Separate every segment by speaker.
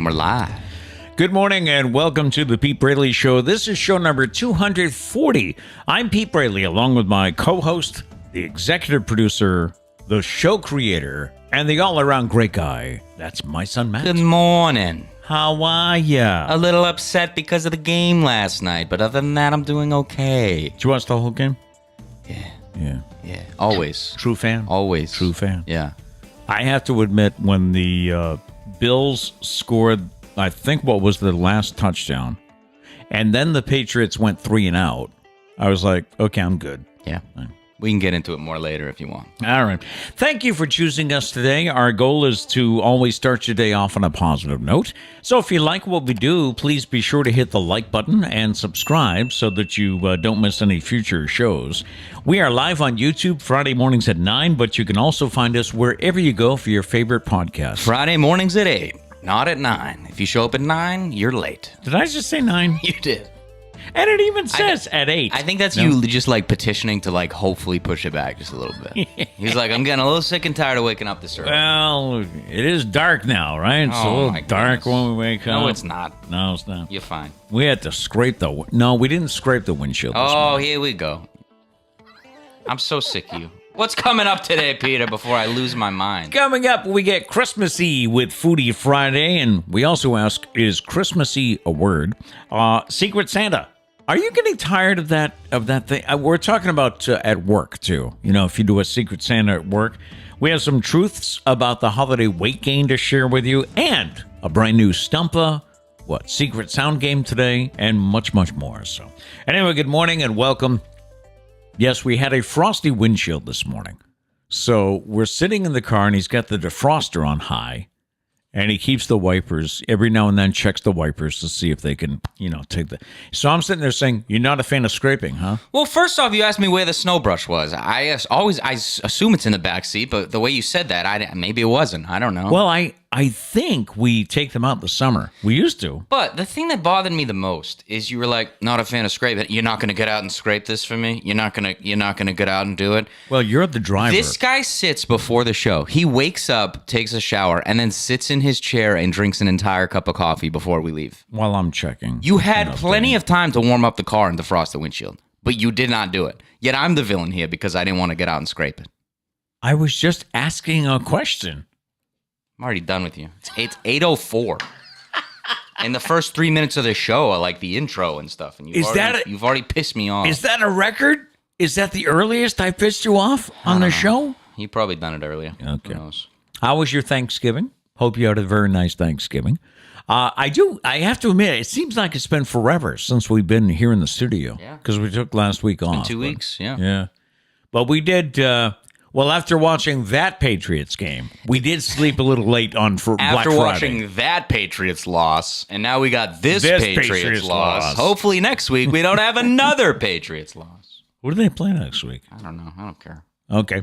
Speaker 1: we're live.
Speaker 2: Good morning and welcome to the Pete Braley Show. This is show number 240. I'm Pete Braley along with my co-host, the executive producer, the show creator, and the all-around great guy. That's my son, Matt.
Speaker 1: Good morning.
Speaker 2: How are ya?
Speaker 1: A little upset because of the game last night, but other than that, I'm doing okay.
Speaker 2: Did you watch the whole game?
Speaker 1: Yeah. Always.
Speaker 2: True fan?
Speaker 1: Always.
Speaker 2: True fan.
Speaker 1: Yeah.
Speaker 2: I have to admit, when the Bills scored, I think what was the last touchdown, and then the Patriots went 3 and out, I was like, okay, I'm good.
Speaker 1: Yeah. We can get into it more later if you want.
Speaker 2: All right. Thank you for choosing us today. Our goal is to always start your day off on a positive note. So if you like what we do, please be sure to hit the like button and subscribe so that you don't miss any future shows. We are live on YouTube Friday mornings at 9, but you can also find us wherever you go for your favorite podcast.
Speaker 1: Friday mornings at 8, not at 9. If you show up at 9, you're late.
Speaker 2: Did I just say 9?
Speaker 1: You did.
Speaker 2: And it even says at 8.
Speaker 1: I think that's you just like petitioning to like hopefully push it back just a little bit. He's like, I'm getting a little sick and tired of waking up this early.
Speaker 2: Well, it is dark now, right? It's a little dark when we wake up.
Speaker 1: No, it's not.
Speaker 2: No, it's not.
Speaker 1: You're fine.
Speaker 2: We had to scrape No, we didn't scrape the windshield this morning.
Speaker 1: Here we go. I'm so sick of you. What's coming up today, Peter, before I lose my mind?
Speaker 2: Coming up, we get Christmassy with Foodie Friday, and we also ask, is Christmassy a word? Secret Santa. Are you getting tired of that thing? We're talking about at work, too. You know, if you do a Secret Santa at work. We have some truths about the holiday weight gain to share with you, and a brand new Stumpah, secret sound game today, and much, much more. So, anyway, good morning and welcome. Yes, we had a frosty windshield this morning. So we're sitting in the car, and he's got the defroster on high, and he keeps the wipers, every now and then checks the wipers to see if they can, take the... So I'm sitting there saying, you're not a fan of scraping, huh?
Speaker 1: Well, first off, you asked me where the snow brush was. I assume it's in the back seat, but the way you said that, maybe it wasn't. I don't know.
Speaker 2: Well, I think we take them out in the summer. We used to.
Speaker 1: But the thing that bothered me the most is you were like, not a fan of scraping. You're not going to get out and scrape this for me? You're not going to get out and do it?
Speaker 2: Well, you're the driver.
Speaker 1: This guy sits before the show. He wakes up, takes a shower, and then sits in his chair and drinks an entire cup of coffee before we leave.
Speaker 2: While I'm checking.
Speaker 1: You had plenty of time to warm up the car and defrost the windshield, but you did not do it. Yet I'm the villain here because I didn't want to get out and scrape it.
Speaker 2: I was just asking a question.
Speaker 1: I'm already done with you. It's 8:04. And the first 3 minutes of the show are like the intro and stuff. And you've already pissed me off.
Speaker 2: Is that a record? Is that the earliest I pissed you off on the show?
Speaker 1: You've probably done it earlier.
Speaker 2: Okay. Who knows? How was your Thanksgiving? Hope you had a very nice Thanksgiving. I have to admit, it seems like it's been forever since we've been here in the studio. Yeah. Because we took last week off.
Speaker 1: 2 weeks, yeah.
Speaker 2: Yeah. But we did... Well, after watching that Patriots game, we did sleep a little late on Black Friday.
Speaker 1: After watching that Patriots loss, and now we got this Patriots loss. Hopefully next week we don't have another Patriots loss.
Speaker 2: What do they play next week?
Speaker 1: I don't know. I don't care.
Speaker 2: Okay.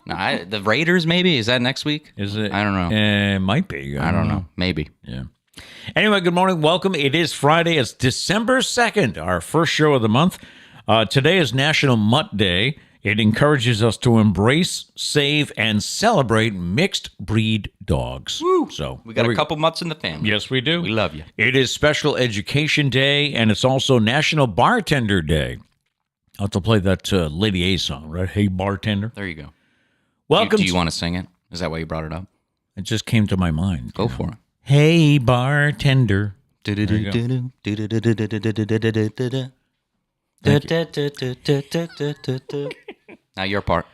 Speaker 1: No, the Raiders, maybe? Is that next week?
Speaker 2: Is it?
Speaker 1: I don't know.
Speaker 2: It might be.
Speaker 1: I don't know. Maybe.
Speaker 2: Yeah. Anyway, good morning. Welcome. It is Friday. It's December 2nd, our first show of the month. Today is National Mutt Day. It encourages us to embrace, save, and celebrate mixed breed dogs.
Speaker 1: Woo.
Speaker 2: So
Speaker 1: we got a couple mutts in the family.
Speaker 2: Yes, we do.
Speaker 1: We love you.
Speaker 2: It is Special Education Day, and it's also National Bartender Day. I'll have to play that Lady A song, right? Hey, bartender.
Speaker 1: There you go.
Speaker 2: Welcome.
Speaker 1: Do you want to sing it? Is that why you brought it up?
Speaker 2: It just came to my mind.
Speaker 1: Go for it.
Speaker 2: Hey, bartender.
Speaker 1: Now your part.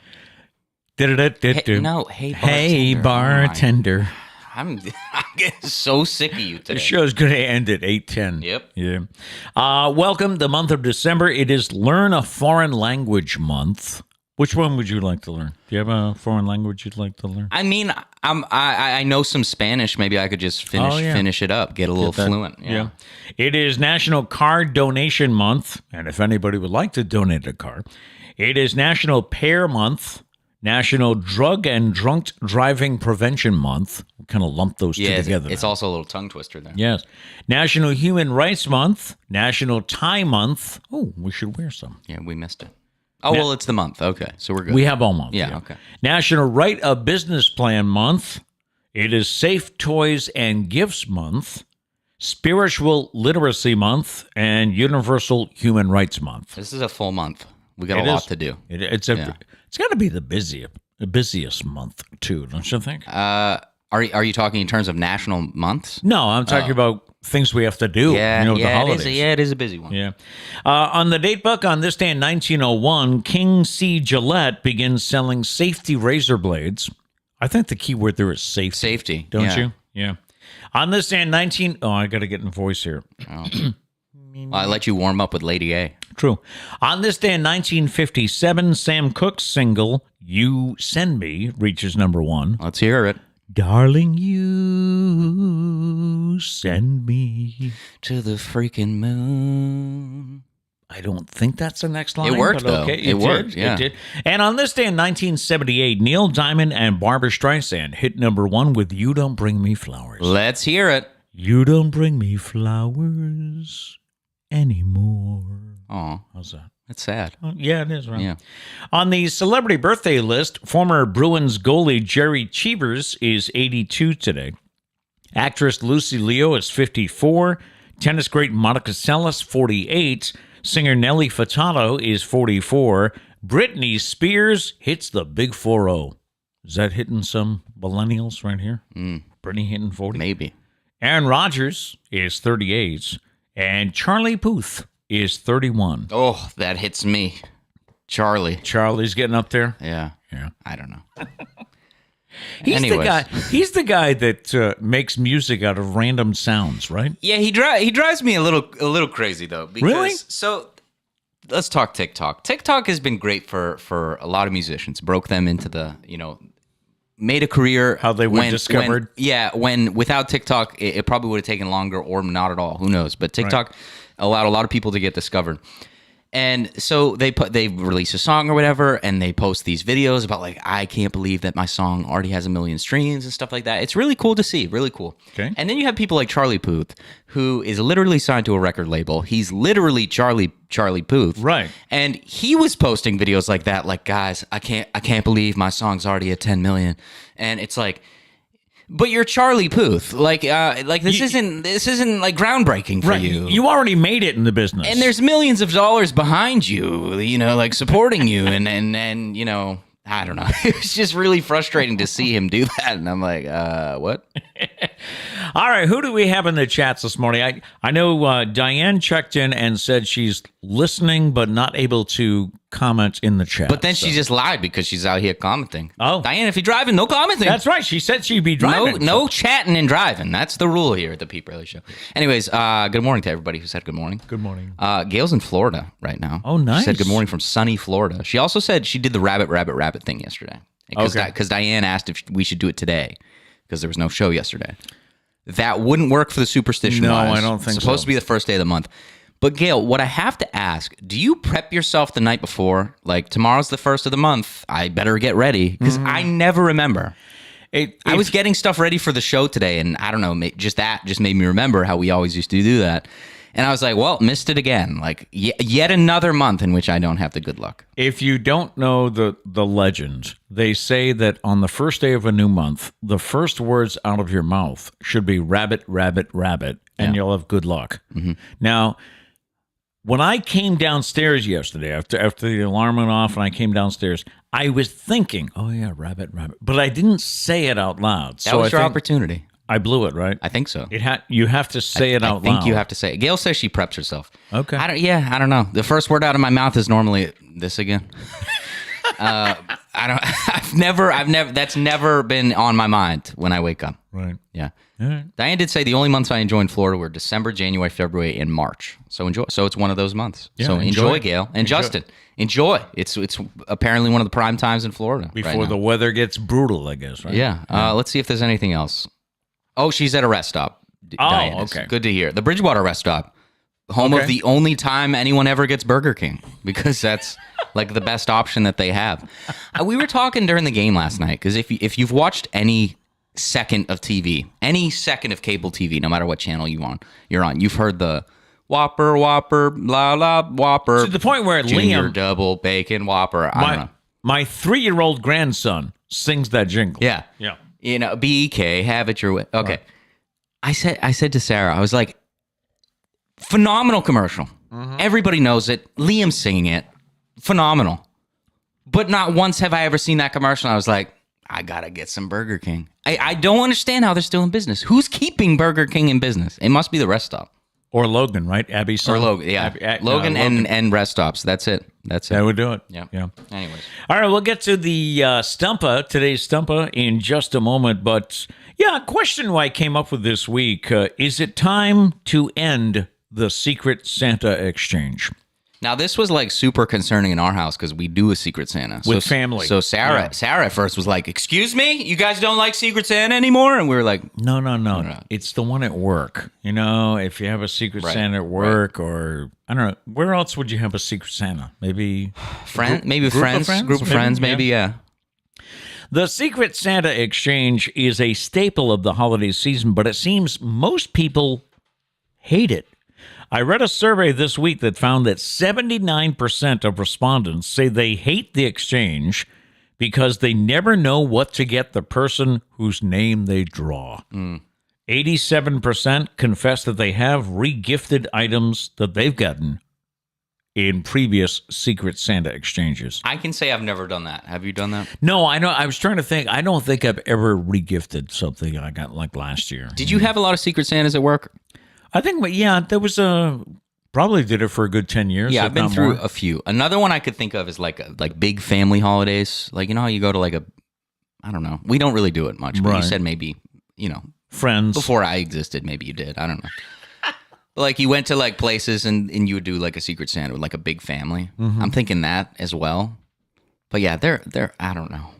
Speaker 2: Hey, bartender.
Speaker 1: I'm getting so sick of you today.
Speaker 2: The show's going to end at 8:10.
Speaker 1: Yep.
Speaker 2: Yeah. Welcome, the month of December. It is Learn a Foreign Language Month. Which one would you like to learn? Do you have a foreign language you'd like to learn?
Speaker 1: I mean, I know some Spanish. Maybe I could just finish it up, get a little fluent. Yeah.
Speaker 2: It is National Car Donation Month, and if anybody would like to donate a car, it is National Pear Month, National Drug and Drunk Driving Prevention Month. We kind of lump those two together.
Speaker 1: It's also a little tongue twister there.
Speaker 2: Yes. National Human Rights Month, National Tie Month. Oh, we should wear some.
Speaker 1: Yeah, we missed it. Oh, well, it's the month. Okay, so we're good.
Speaker 2: We have all month.
Speaker 1: Yeah, okay.
Speaker 2: National Write a Business Plan Month. It is Safe Toys and Gifts Month, Spiritual Literacy Month, and Universal Human Rights Month.
Speaker 1: This is a full month. We got a lot to do.
Speaker 2: It's got to be the busiest month too, don't you think?
Speaker 1: Are you talking in terms of national months?
Speaker 2: No, I'm talking about things we have to do. The holidays.
Speaker 1: It is a busy one.
Speaker 2: Yeah. On the Datebook, on this day in 1901, King C. Gillette begins selling safety razor blades. I think the key word there is safety.
Speaker 1: Safety,
Speaker 2: don't you? Yeah. On this day in I got to get in voice here.
Speaker 1: Oh. I let you warm up with Lady A.
Speaker 2: True. On this day in 1957, Sam Cooke's single "You Send Me" reaches number 1.
Speaker 1: Let's hear it.
Speaker 2: Darling, you send me
Speaker 1: to the freaking moon.
Speaker 2: I don't think that's the next line.
Speaker 1: It worked,
Speaker 2: but okay.
Speaker 1: though. It worked, yeah.
Speaker 2: It did. And on this day in 1978, Neil Diamond and Barbra Streisand hit number 1 with "You Don't Bring Me Flowers."
Speaker 1: Let's hear it.
Speaker 2: You don't bring me flowers anymore.
Speaker 1: Oh,
Speaker 2: how's that?
Speaker 1: That's sad.
Speaker 2: Yeah, it is, right?
Speaker 1: Yeah.
Speaker 2: On the celebrity birthday list, former Bruins goalie Jerry Cheevers is 82 today. Actress Lucy Liu is 54. Tennis great Monica Seles, 48. Singer Nelly Furtado is 44. Britney Spears hits the big 40. Is that hitting some millennials right here? Britney hitting 40?
Speaker 1: Maybe.
Speaker 2: Aaron Rodgers is 38. And Charlie Puth is 31.
Speaker 1: Oh, that hits me.
Speaker 2: Charlie's getting up there?
Speaker 1: Yeah.
Speaker 2: Yeah.
Speaker 1: I don't know.
Speaker 2: He's the guy that makes music out of random sounds, right?
Speaker 1: Yeah, he drives me a little crazy though. Because,
Speaker 2: really?
Speaker 1: So let's talk TikTok. TikTok has been great for a lot of musicians. Broke them into the made a career.
Speaker 2: How they were discovered.
Speaker 1: When without TikTok, it probably would have taken longer or not at all. Who knows? But TikTok allowed a lot of people to get discovered. And so they release a song or whatever, and they post these videos about like, I can't believe that my song already has 1 million streams and stuff like that. It's really cool to see, really cool.
Speaker 2: Okay.
Speaker 1: And then you have people like Charlie Puth, who is literally signed to a record label. He's literally Charlie Puth,
Speaker 2: right?
Speaker 1: And he was posting videos like that, like, guys, I can't believe my song's already at 10 million, and it's like. But you're Charlie Puth. Like this isn't like groundbreaking for you.
Speaker 2: You already made it in the business.
Speaker 1: And there's millions of dollars behind you, like supporting you and I don't know. It was just really frustrating to see him do that. And I'm like, what?
Speaker 2: All right, who do we have in the chats this morning? I know Diane checked in and said she's listening but not able to comment in the chat.
Speaker 1: But then she just lied because she's out here commenting.
Speaker 2: Oh.
Speaker 1: Diane, if you're driving, no commenting.
Speaker 2: That's right. She said she'd be driving.
Speaker 1: No chatting and driving. That's the rule here at the Pete Braley Show. Anyways, good morning to everybody who said good morning.
Speaker 2: Good morning.
Speaker 1: Gail's in Florida right now.
Speaker 2: Oh, nice.
Speaker 1: She said good morning from sunny Florida. She also said she did the rabbit thing yesterday. Because Diane asked if we should do it today because there was no show yesterday. That wouldn't work for the superstition.
Speaker 2: No, I don't think so.
Speaker 1: It's supposed to be the first day of the month. But Gail, what I have to ask, do you prep yourself the night before? Like, tomorrow's the first of the month. I better get ready. Because I never remember. I was getting stuff ready for the show today, and I don't know, just made me remember how we always used to do that. And I was like, well, missed it again. Like, yet another month in which I don't have the good luck.
Speaker 2: If you don't know the legend, they say that on the first day of a new month, the first words out of your mouth should be rabbit, rabbit, rabbit, and you'll have good luck. Mm-hmm. Now, when I came downstairs yesterday, after the alarm went off and I came downstairs, I was thinking, oh yeah, rabbit, rabbit. But I didn't say it out loud.
Speaker 1: That was your opportunity.
Speaker 2: I blew it, right?
Speaker 1: I think so.
Speaker 2: You have to say it out loud.
Speaker 1: I think you have to say it. Gail says she preps herself.
Speaker 2: Okay.
Speaker 1: I don't know. The first word out of my mouth is normally this again. I've never, that's never been on my mind when I wake up.
Speaker 2: Right.
Speaker 1: Yeah.
Speaker 2: All right.
Speaker 1: Diane did say the only months I enjoy in Florida were December, January, February, and March. So enjoy. So it's one of those months.
Speaker 2: Yeah,
Speaker 1: so enjoy, Gail. And Justin, enjoy. It's apparently one of the prime times in Florida.
Speaker 2: Before the weather gets brutal, I guess, right?
Speaker 1: Yeah. Let's see if there's anything else. Oh, she's at a rest stop. Diane is.
Speaker 2: Okay.
Speaker 1: Good to hear. The Bridgewater rest stop. Home of the only time anyone ever gets Burger King, because that's like the best option that they have. We were talking during the game last night, because if you've watched any second of TV, any second of cable TV, no matter what channel you're on, you've heard the Whopper, Whopper, blah, blah, Whopper.
Speaker 2: To the point where
Speaker 1: Junior
Speaker 2: Liam,
Speaker 1: double bacon Whopper. I don't know.
Speaker 2: My 3-year-old grandson sings that jingle.
Speaker 1: Yeah.
Speaker 2: Yeah.
Speaker 1: You know, BEK, have it your way. Okay. I said to Sarah, I was like, phenomenal commercial. Everybody knows it. Liam's singing it. Phenomenal. But not once have I ever seen that commercial. I was like, I gotta get some Burger King. I don't understand how they're still in business. Who's keeping Burger King in business? It must be the rest stop.
Speaker 2: Or Logan, right? Abby's son.
Speaker 1: Or Logan, yeah. Logan and rest stops. That's it.
Speaker 2: That would do it.
Speaker 1: Yeah. Anyways.
Speaker 2: All right, we'll get to the Stumpah, today's Stumpah, in just a moment. But, yeah, a question I came up with this week. Is it time to end the Secret Santa exchange?
Speaker 1: Now, this was like super concerning in our house because we do a Secret Santa.
Speaker 2: With family.
Speaker 1: So Sarah at first was like, excuse me? You guys don't like Secret Santa anymore? And we were like,
Speaker 2: No. It's the one at work. You know, if you have a Secret Santa at work or, I don't know, where else would you have a Secret Santa? Maybe
Speaker 1: group of friends, maybe, yeah.
Speaker 2: The Secret Santa exchange is a staple of the holiday season, but it seems most people hate it. I read a survey this week that found that 79% of respondents say they hate the exchange because they never know what to get the person whose name they draw. 87% confess that they have regifted items that they've gotten in previous Secret Santa exchanges.
Speaker 1: I can say I've never done that. Have you done that?
Speaker 2: No, I know. I was trying to think. I don't think I've ever regifted something I got like last year.
Speaker 1: Did you have a lot of Secret Santas at work?
Speaker 2: I think, yeah, there was probably did it for a good 10 years.
Speaker 1: Yeah, I've been through a few. Another one I could think of is like big family holidays. Like, you know how you go to I don't know. We don't really do it much, but you said maybe, you know.
Speaker 2: Friends.
Speaker 1: Before I existed, maybe you did. I don't know. Like you went to like places and you would do like a Secret Santa with like a big family. I'm thinking that as well. But yeah, they're I don't know.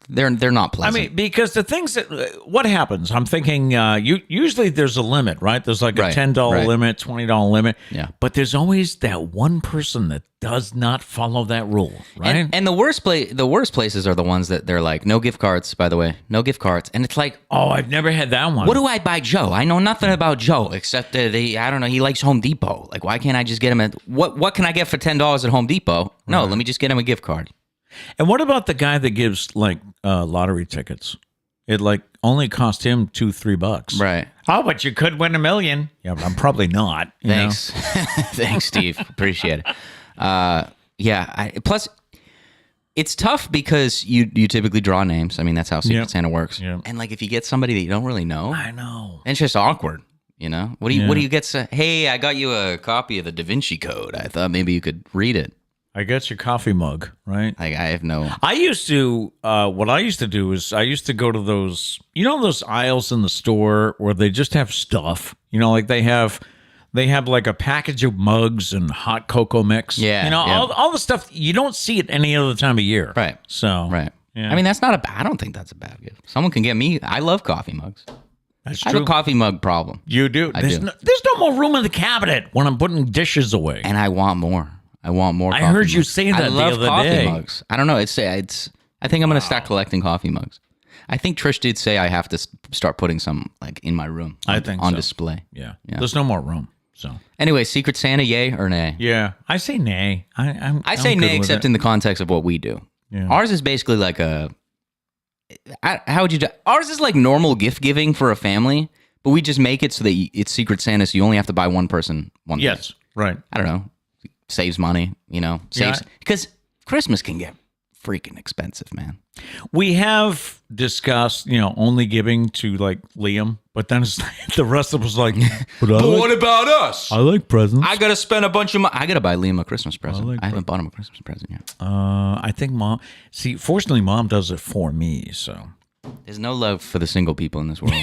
Speaker 1: They're not pleasant.
Speaker 2: I mean, because the things that what happens, I'm thinking usually there's a limit, right? There's like a $10 limit, $20 limit.
Speaker 1: Yeah.
Speaker 2: But there's always that one person that does not follow that rule, right?
Speaker 1: And the worst places are the ones that they're like, no gift cards, by the way. No gift cards. And it's like,
Speaker 2: oh, I've never had that one.
Speaker 1: What do I buy Joe? I know nothing about Joe except that I don't know, he likes Home Depot. Like, why can't I just get him what can I get for $10 at Home Depot? No, let me just get him a gift card.
Speaker 2: And what about the guy that gives like lottery tickets? It like only cost him $2-3.
Speaker 1: Right.
Speaker 2: Oh, but you could win $1 million. Yeah, but I'm probably not.
Speaker 1: Thanks. Thanks, Steve. Appreciate it. Plus, it's tough because you typically draw names. I mean, that's how Secret Santa works.
Speaker 2: Yep.
Speaker 1: And like if you get somebody that you don't really know.
Speaker 2: I know.
Speaker 1: It's just awkward. You know? What do you get? Hey, I got you a copy of the Da Vinci Code. I thought maybe you could read it.
Speaker 2: I got your coffee mug, right?
Speaker 1: Like I have no.
Speaker 2: I used to. What I used to do is I used to go to those, those aisles in the store where they just have stuff. Like they have like a package of mugs and hot cocoa mix.
Speaker 1: Yeah.
Speaker 2: All the stuff you don't see it any other time of year.
Speaker 1: Right.
Speaker 2: So.
Speaker 1: Right.
Speaker 2: Yeah.
Speaker 1: I mean, that's not I don't think that's a bad gift. Someone can get me. I love coffee mugs.
Speaker 2: That's true.
Speaker 1: I have a coffee mug problem.
Speaker 2: You do. There's no more room in the cabinet when I'm putting dishes away.
Speaker 1: And I want more. I want more.
Speaker 2: I heard you saying that the other day.
Speaker 1: I love coffee mugs. I don't know. I think I'm going to start collecting coffee mugs. I think Trish did say I have to start putting some like in my room.
Speaker 2: I think
Speaker 1: on
Speaker 2: so.
Speaker 1: display.
Speaker 2: Yeah. There's no more room. So
Speaker 1: anyway, Secret Santa, yay or nay?
Speaker 2: Yeah, I say nay.
Speaker 1: I say nay, except in the context of what we do.
Speaker 2: Yeah.
Speaker 1: Ours is basically like how would you do? Ours is like normal gift giving for a family, but we just make it so that it's Secret Santa, so you only have to buy one person one
Speaker 2: Yes,
Speaker 1: gift.
Speaker 2: Right.
Speaker 1: I don't know. Saves money, because Christmas can get freaking expensive, man.
Speaker 2: We have discussed, only giving to like Liam, but then it's the rest of us like,
Speaker 1: but what about us?
Speaker 2: I like presents.
Speaker 1: I gotta spend a bunch of money. I gotta buy Liam a Christmas present. I haven't bought him a Christmas present yet.
Speaker 2: I think Mom. See, fortunately, Mom does it for me. So
Speaker 1: there's no love for the single people in this world.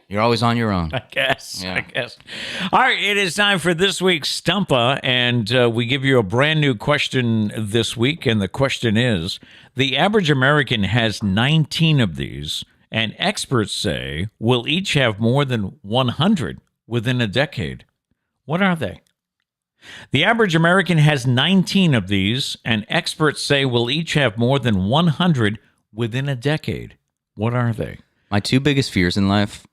Speaker 1: You're always on your own.
Speaker 2: I guess. All right, it is time for this week's Stumpah, and we give you a brand new question this week, and the question is, the average American has 19 of these, and experts say will each have more than 100 within a decade. What are they? The average American has 19 of these, and experts say will each have more than 100 within a decade. What are they?
Speaker 1: My two biggest fears in life.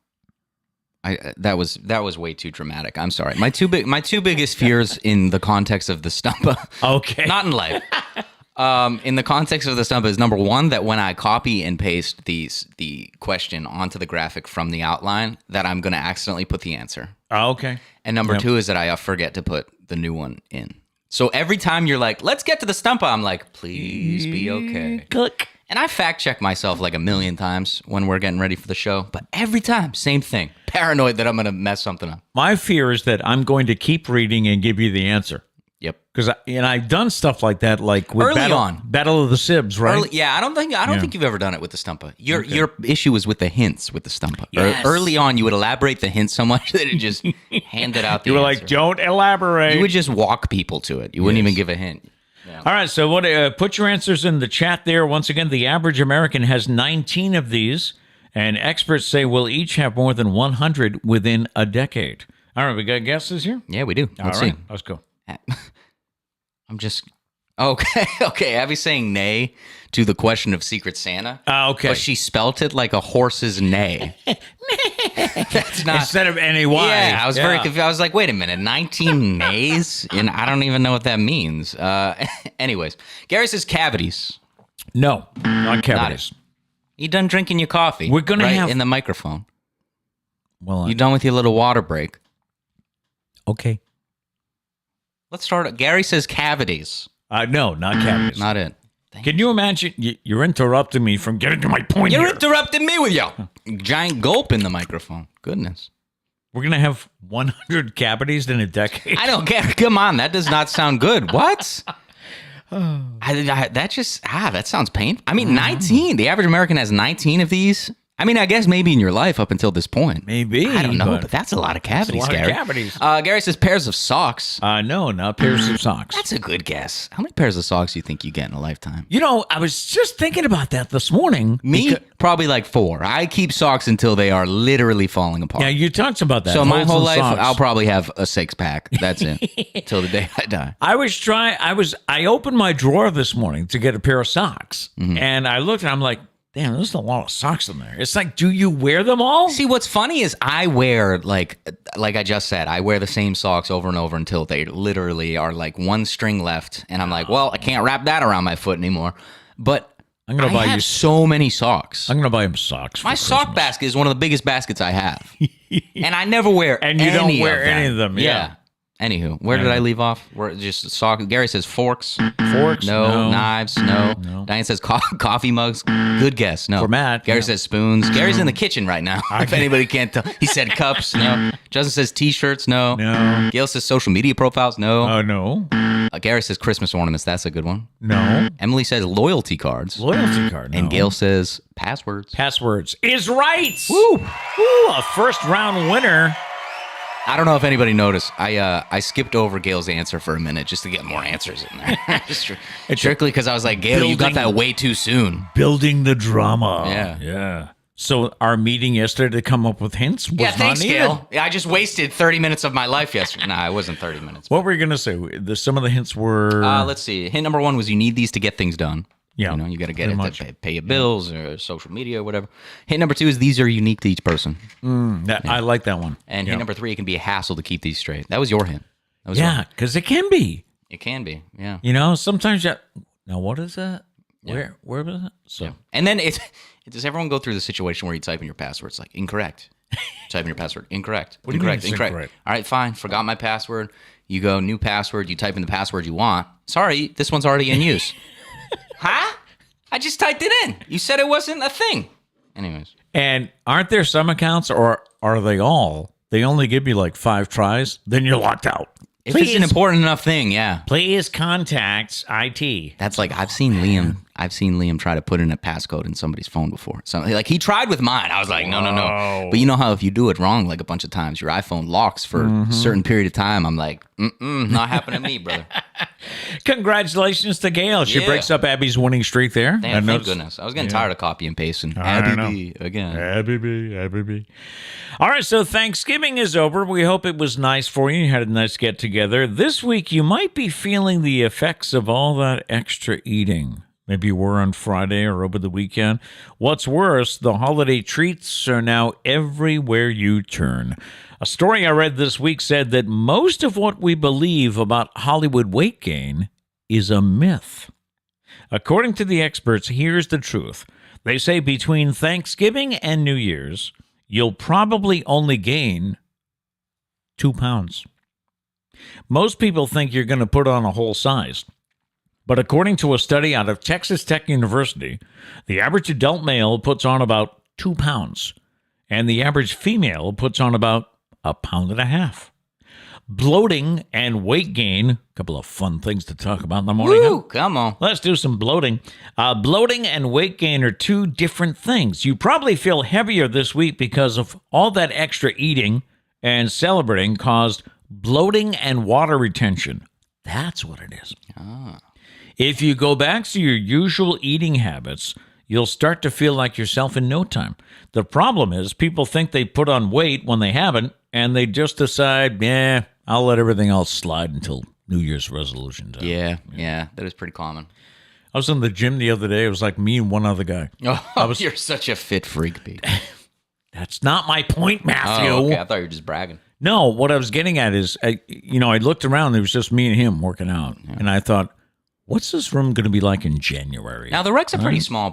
Speaker 1: That was way too dramatic. I'm sorry. My two biggest fears in the context of the Stumpah.
Speaker 2: Okay.
Speaker 1: Not in life. In the context of the Stumpah is number one, that when I copy and paste the question onto the graphic from the outline, that I'm going to accidentally put the answer.
Speaker 2: Oh, okay.
Speaker 1: And number two is that I forget to put the new one in. So every time you're like, let's get to the Stumpah, I'm like, please be okay.
Speaker 2: Click.
Speaker 1: And I fact check myself like a million times when we're getting ready for the show. But every time, same thing. Paranoid that I'm going to mess something up.
Speaker 2: My fear is that I'm going to keep reading and give you the answer.
Speaker 1: Yep.
Speaker 2: Because I've done stuff like that, like with Battle of the Sibs, right?
Speaker 1: I don't think you've ever done it with the Stumpah. Your issue is with the hints with the Stumpah.
Speaker 2: Yes.
Speaker 1: Early on, you would elaborate the hint so much that it just handed out the
Speaker 2: You were
Speaker 1: answer.
Speaker 2: like, don't elaborate.
Speaker 1: You would just walk people to it. You wouldn't even give a hint. Yeah.
Speaker 2: All right, so put your answers in the chat there. Once again, the average American has 19 of these, and experts say we'll each have more than 100 within a decade. All right, we got guesses here?
Speaker 1: Yeah, we do. Let's see.
Speaker 2: Let's go.
Speaker 1: I'm just... Okay, okay. Abby's saying nay to the question of Secret Santa.
Speaker 2: Okay.
Speaker 1: But she spelt it like a horse's neigh. That's not...
Speaker 2: Instead of N-A-Y.
Speaker 1: Yeah, I was very confused. I was like, wait a minute, 19 neighs? And I don't even know what that means. Anyways, Gary says cavities.
Speaker 2: No, not cavities.
Speaker 1: You done drinking your coffee?
Speaker 2: We're going to have...
Speaker 1: in the microphone.
Speaker 2: Well,
Speaker 1: You done with your little water break?
Speaker 2: Okay.
Speaker 1: Let's start. Gary says cavities.
Speaker 2: No, not cavities.
Speaker 1: Not it.
Speaker 2: Can you imagine? You're interrupting me from getting to my point
Speaker 1: You're
Speaker 2: here.
Speaker 1: interrupting me with your giant gulp in the microphone. Goodness.
Speaker 2: We're going to have 100 cavities in a decade.
Speaker 1: I don't get. Come on, that does not sound good. What? That sounds painful. I mean, 19. The average American has 19 of these. I mean, I guess maybe in your life up until this point.
Speaker 2: Maybe.
Speaker 1: I don't know, but that's a lot of cavities, Gary. Gary says pairs of socks.
Speaker 2: No, not pairs of socks.
Speaker 1: That's a good guess. How many pairs of socks do you think you get in a lifetime?
Speaker 2: You know, I was just thinking about that this morning.
Speaker 1: Me? Probably like 4. I keep socks until they are literally falling apart.
Speaker 2: Yeah, you talked about that.
Speaker 1: So my whole life, I'll probably have a 6-pack. That's it. Till the day I die.
Speaker 2: I opened my drawer this morning to get a pair of socks. And I looked and I'm like, damn, there's a lot of socks in there. It's like, do you wear them all?
Speaker 1: See, what's funny is I wear, like I just said, I wear the same socks over and over until they literally are like one string left. And I'm like, well, I can't wrap that around my foot anymore. But
Speaker 2: I'm gonna buy you
Speaker 1: so many socks.
Speaker 2: I'm going to buy him socks.
Speaker 1: My sock basket is one of the biggest baskets I have. And I never wear
Speaker 2: and you don't wear any of them.
Speaker 1: Yeah. Anywho, where did I leave off? We're just socks. Gary says forks.
Speaker 2: Forks?
Speaker 1: No. Knives? No. Diane says coffee mugs. Good guess. No.
Speaker 2: For Matt.
Speaker 1: Gary says spoons. Gary's in the kitchen right now. If anybody can't tell. He said cups. No. Justin says t-shirts. No.
Speaker 2: No.
Speaker 1: Gail says social media profiles. No.
Speaker 2: Oh, no.
Speaker 1: Gary says Christmas ornaments. That's a good one.
Speaker 2: No.
Speaker 1: Emily says loyalty cards.
Speaker 2: Loyalty card. No.
Speaker 1: And Gail says passwords.
Speaker 2: Passwords is right.
Speaker 1: Woo!
Speaker 2: Woo! A first round winner.
Speaker 1: I don't know if anybody noticed. I skipped over Gail's answer for a minute just to get more answers in there. Strictly because I was like, Gail, you got that way too soon.
Speaker 2: Building the drama.
Speaker 1: Yeah.
Speaker 2: Yeah. So our meeting yesterday to come up with hints was
Speaker 1: thanks,
Speaker 2: not needed.
Speaker 1: Gail. I just wasted 30 minutes of my life yesterday. Nah, it wasn't 30 minutes.
Speaker 2: What were you going to say? Some of the hints were...
Speaker 1: Let's see. Hint number 1 was you need these to get things done.
Speaker 2: Yeah.
Speaker 1: You know, you got to get it to pay your bills or social media or whatever. Hint number 2 is these are unique to each person.
Speaker 2: I like that one.
Speaker 1: And hint number 3, it can be a hassle to keep these straight. That was your hint.
Speaker 2: Because it can be.
Speaker 1: It can be, yeah.
Speaker 2: You know, sometimes now what is that? Yeah. Where was it? So,
Speaker 1: yeah. And then does everyone go through the situation where you type in your password? It's like incorrect. Type in your password. Incorrect.
Speaker 2: What do you mean it's incorrect?
Speaker 1: All right, fine. Forgot my password. You go new password. You type in the password you want. Sorry, this one's already in use. Huh? I just typed it in. You said it wasn't a thing. Anyways.
Speaker 2: And aren't there some accounts, or are they all? They only give you like 5 tries, then you're locked out.
Speaker 1: If it's an important enough thing, yeah.
Speaker 2: Please contact IT.
Speaker 1: That's like I've seen Liam try to put in a passcode in somebody's phone before. So like he tried with mine. I was like, no. But you know how if you do it wrong like a bunch of times, your iPhone locks for a certain period of time. I'm like, not happening to me, brother.
Speaker 2: Congratulations to Gail. She breaks up Abby's winning streak there.
Speaker 1: Damn, thank goodness. I was getting tired of copy and pasting. Abby B again.
Speaker 2: Abby B. All right, so Thanksgiving is over. We hope it was nice for you. You had a nice get-together. This week, you might be feeling the effects of all that extra eating. Maybe you were on Friday or over the weekend. What's worse, the holiday treats are now everywhere you turn. A story I read this week said that most of what we believe about Hollywood weight gain is a myth. According to the experts, here's the truth. They say between Thanksgiving and New Year's, you'll probably only gain 2 pounds. Most people think you're going to put on a whole size. But according to a study out of Texas Tech University, the average adult male puts on about 2 pounds, and the average female puts on about 1.5 pounds. Bloating and weight gain, a couple of fun things to talk about in the morning.
Speaker 1: Woo, come on.
Speaker 2: Let's do some bloating. Bloating and weight gain are two different things. You probably feel heavier this week because of all that extra eating and celebrating caused bloating and water retention. That's what it is. If you go back to your usual eating habits, you'll start to feel like yourself in no time. The problem is people think they put on weight when they haven't, and they just decide, I'll let everything else slide until New Year's resolution time.
Speaker 1: Yeah, that is pretty common.
Speaker 2: I was in the gym the other day. It was like me and one other guy.
Speaker 1: Oh, you're such a fit freak, Pete.
Speaker 2: That's not my point, Matthew.
Speaker 1: Oh, okay. I thought you were just bragging.
Speaker 2: No, what I was getting at is, I looked around. It was just me and him working out. Yeah. And I thought, what's this room going to be like in January?
Speaker 1: Now, the Rec's a pretty small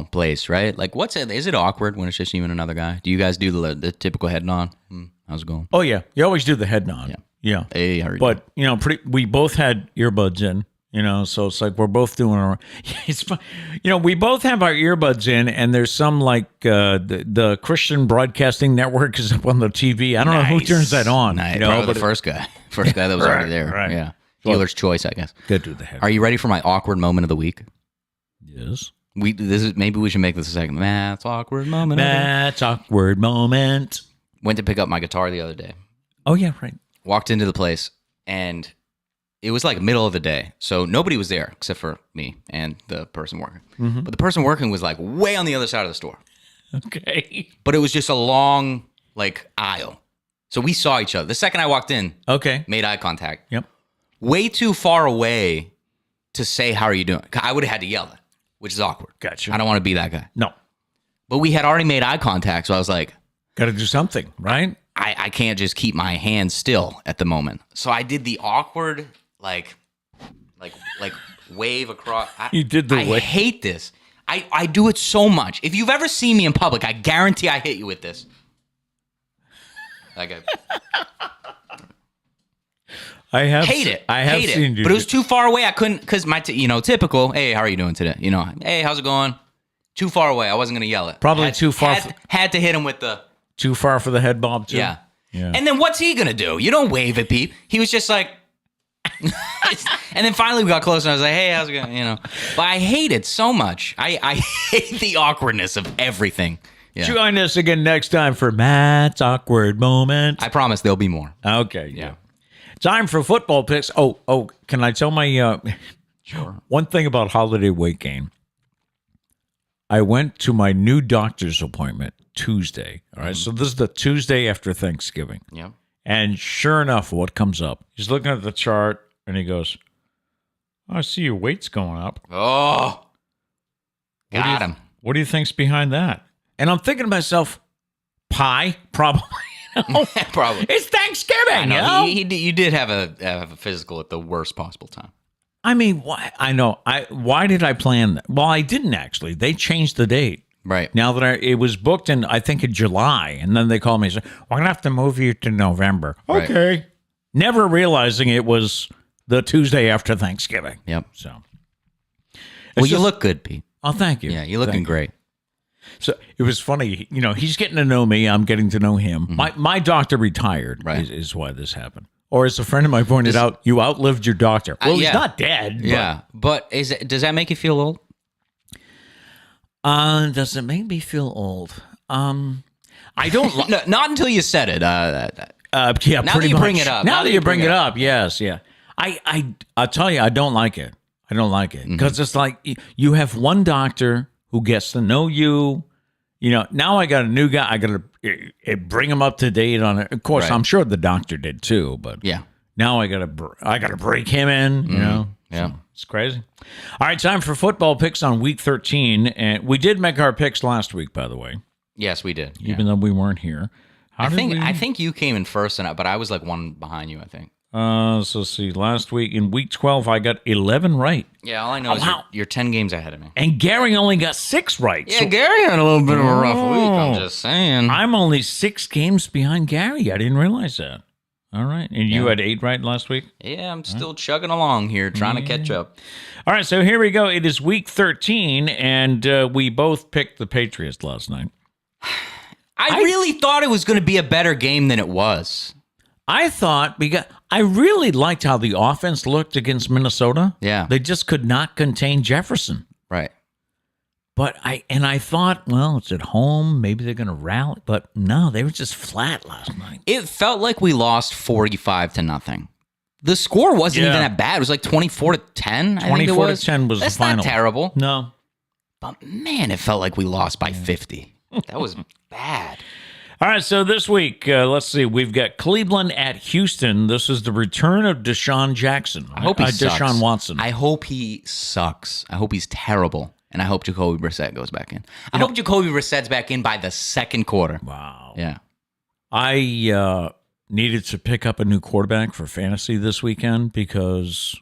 Speaker 1: place, right? Like, is it awkward when it's just you and another guy? Do you guys do the typical head nod? How's it going?
Speaker 2: Oh, yeah. You always do the head nod. Yeah.
Speaker 1: Hey, how are you?
Speaker 2: But, we both had earbuds in, so it's like we're both doing our, it's fun. We both have our earbuds in, and there's some like the Christian Broadcasting Network is up on the TV. I don't know who turns that on.
Speaker 1: Nice. Probably the first guy. First guy that was already there.
Speaker 2: Right.
Speaker 1: Yeah. Dealer's choice, I guess.
Speaker 2: Go do the head.
Speaker 1: Are you ready for my awkward moment of the week?
Speaker 2: Yes.
Speaker 1: Maybe we should make this a segment. Matt's awkward moment.
Speaker 2: Matt's awkward moment.
Speaker 1: Went to pick up my guitar the other day.
Speaker 2: Oh, yeah, right.
Speaker 1: Walked into the place, and it was like middle of the day, so nobody was there except for me and the person working. Mm-hmm. But the person working was like way on the other side of the store.
Speaker 2: Okay.
Speaker 1: But it was just a long like aisle. So we saw each other. The second I walked in, made eye contact.
Speaker 2: Yep.
Speaker 1: Way too far away to say, how are you doing? I would have had to yell it, which is awkward.
Speaker 2: Gotcha.
Speaker 1: I don't want to be that guy.
Speaker 2: No.
Speaker 1: But we had already made eye contact, so I was like,
Speaker 2: got to do something, right?
Speaker 1: I can't just keep my hands still at the moment. So I did the awkward, like wave across.
Speaker 2: You did the wave.
Speaker 1: I hate this. I do it so much. If you've ever seen me in public, I guarantee I hit you with this. Like
Speaker 2: I
Speaker 1: hate it.
Speaker 2: I have seen you.
Speaker 1: But it was too far away. I couldn't, because my, typical, hey, how are you doing today? Hey, how's it going? Too far away. I wasn't going to yell it.
Speaker 2: Probably too far.
Speaker 1: Had to hit him with the.
Speaker 2: Too far for the head bob, too?
Speaker 1: Yeah. And then what's he going to do? You don't wave at Pete. He was just like. And then finally we got close and I was like, hey, how's it going? But I hate it so much. I hate the awkwardness of everything. Yeah.
Speaker 2: Join us again next time for Matt's awkward moment.
Speaker 1: I promise there'll be more.
Speaker 2: Okay. Yeah. Time for football picks. Oh, can I tell my
Speaker 1: sure.
Speaker 2: One thing about holiday weight gain? I went to my new doctor's appointment Tuesday. All right. So this is the Tuesday after Thanksgiving.
Speaker 1: Yeah.
Speaker 2: And sure enough, what comes up? He's looking at the chart and he goes, I see your weight's going up.
Speaker 1: Oh. Got him.
Speaker 2: What do you think's behind that? And I'm thinking to myself, pie? Probably.
Speaker 1: Probably.
Speaker 2: It's Thanksgiving.
Speaker 1: You did have a physical at the worst possible time.
Speaker 2: I mean, I know. Why did I plan that? Well, I didn't actually. They changed the date.
Speaker 1: Right.
Speaker 2: Now that it was booked in, I think, in July. And then they called me and said, we're going to have to move you to November.
Speaker 1: Right.
Speaker 2: Okay. Never realizing it was the Tuesday after Thanksgiving.
Speaker 1: Yep.
Speaker 2: So.
Speaker 1: Well, you look good, Pete.
Speaker 2: Oh, thank you.
Speaker 1: Yeah, you're looking great.
Speaker 2: So it was funny, he's getting to know me. I'm getting to know him.
Speaker 1: Mm-hmm.
Speaker 2: My doctor retired is why this happened. Or as a friend of mine pointed out, you outlived your doctor. Well, he's not dead.
Speaker 1: Yeah. But does that make you feel old?
Speaker 2: Does it make me feel old? I don't.
Speaker 1: No, not until you said it.
Speaker 2: Yeah,
Speaker 1: now
Speaker 2: pretty
Speaker 1: that you
Speaker 2: much.
Speaker 1: bring it up.
Speaker 2: Now that you bring it up, yes, yeah. I'll tell you, I don't like it. I don't like it because it's like you have one doctor who gets to know you. Now I got a new guy. I got to bring him up to date on it. Of course, right. I'm sure the doctor did too. But
Speaker 1: yeah,
Speaker 2: now I got to break him in.
Speaker 1: Yeah,
Speaker 2: so it's crazy. All right, time for football picks on week 13, and we did make our picks last week, by the way.
Speaker 1: Yes, we did.
Speaker 2: Even though we weren't here.
Speaker 1: I think you came in first, but I was like one behind you. I think.
Speaker 2: So let's see. Last week, in week 12, I got 11 right.
Speaker 1: Yeah, all I know is you're 10 games ahead of me.
Speaker 2: And Gary only got 6 right.
Speaker 1: Yeah, so, Gary had a little bit of a rough week, I'm just saying.
Speaker 2: I'm only 6 games behind Gary. I didn't realize that. All right. And you had 8 right last week?
Speaker 1: Yeah, I'm still chugging along here, trying to catch up.
Speaker 2: All right, so here we go. It is week 13, and we both picked the Patriots last night.
Speaker 1: I really thought it was going to be a better game than it was.
Speaker 2: I thought, because I really liked how the offense looked against Minnesota.
Speaker 1: Yeah.
Speaker 2: They just could not contain Jefferson.
Speaker 1: Right.
Speaker 2: But I thought, well, it's at home. Maybe they're going to rally. But no, they were just flat last night.
Speaker 1: It felt like we lost 45-0. The score wasn't even that bad. It was like 24-10.
Speaker 2: 24-10 was
Speaker 1: That's
Speaker 2: the final.
Speaker 1: not terrible.
Speaker 2: No.
Speaker 1: But man, it felt like we lost by 50. That was bad.
Speaker 2: All right, so this week, let's see. We've got Cleveland at Houston. This is the return of Deshaun Jackson.
Speaker 1: I hope he sucks.
Speaker 2: Deshaun Watson.
Speaker 1: I hope he sucks. I hope he's terrible. And I hope Jacoby Brissett goes back in. I hope Jacoby Brissett's back in by the second quarter.
Speaker 2: Wow.
Speaker 1: Yeah.
Speaker 2: I needed to pick up a new quarterback for fantasy this weekend because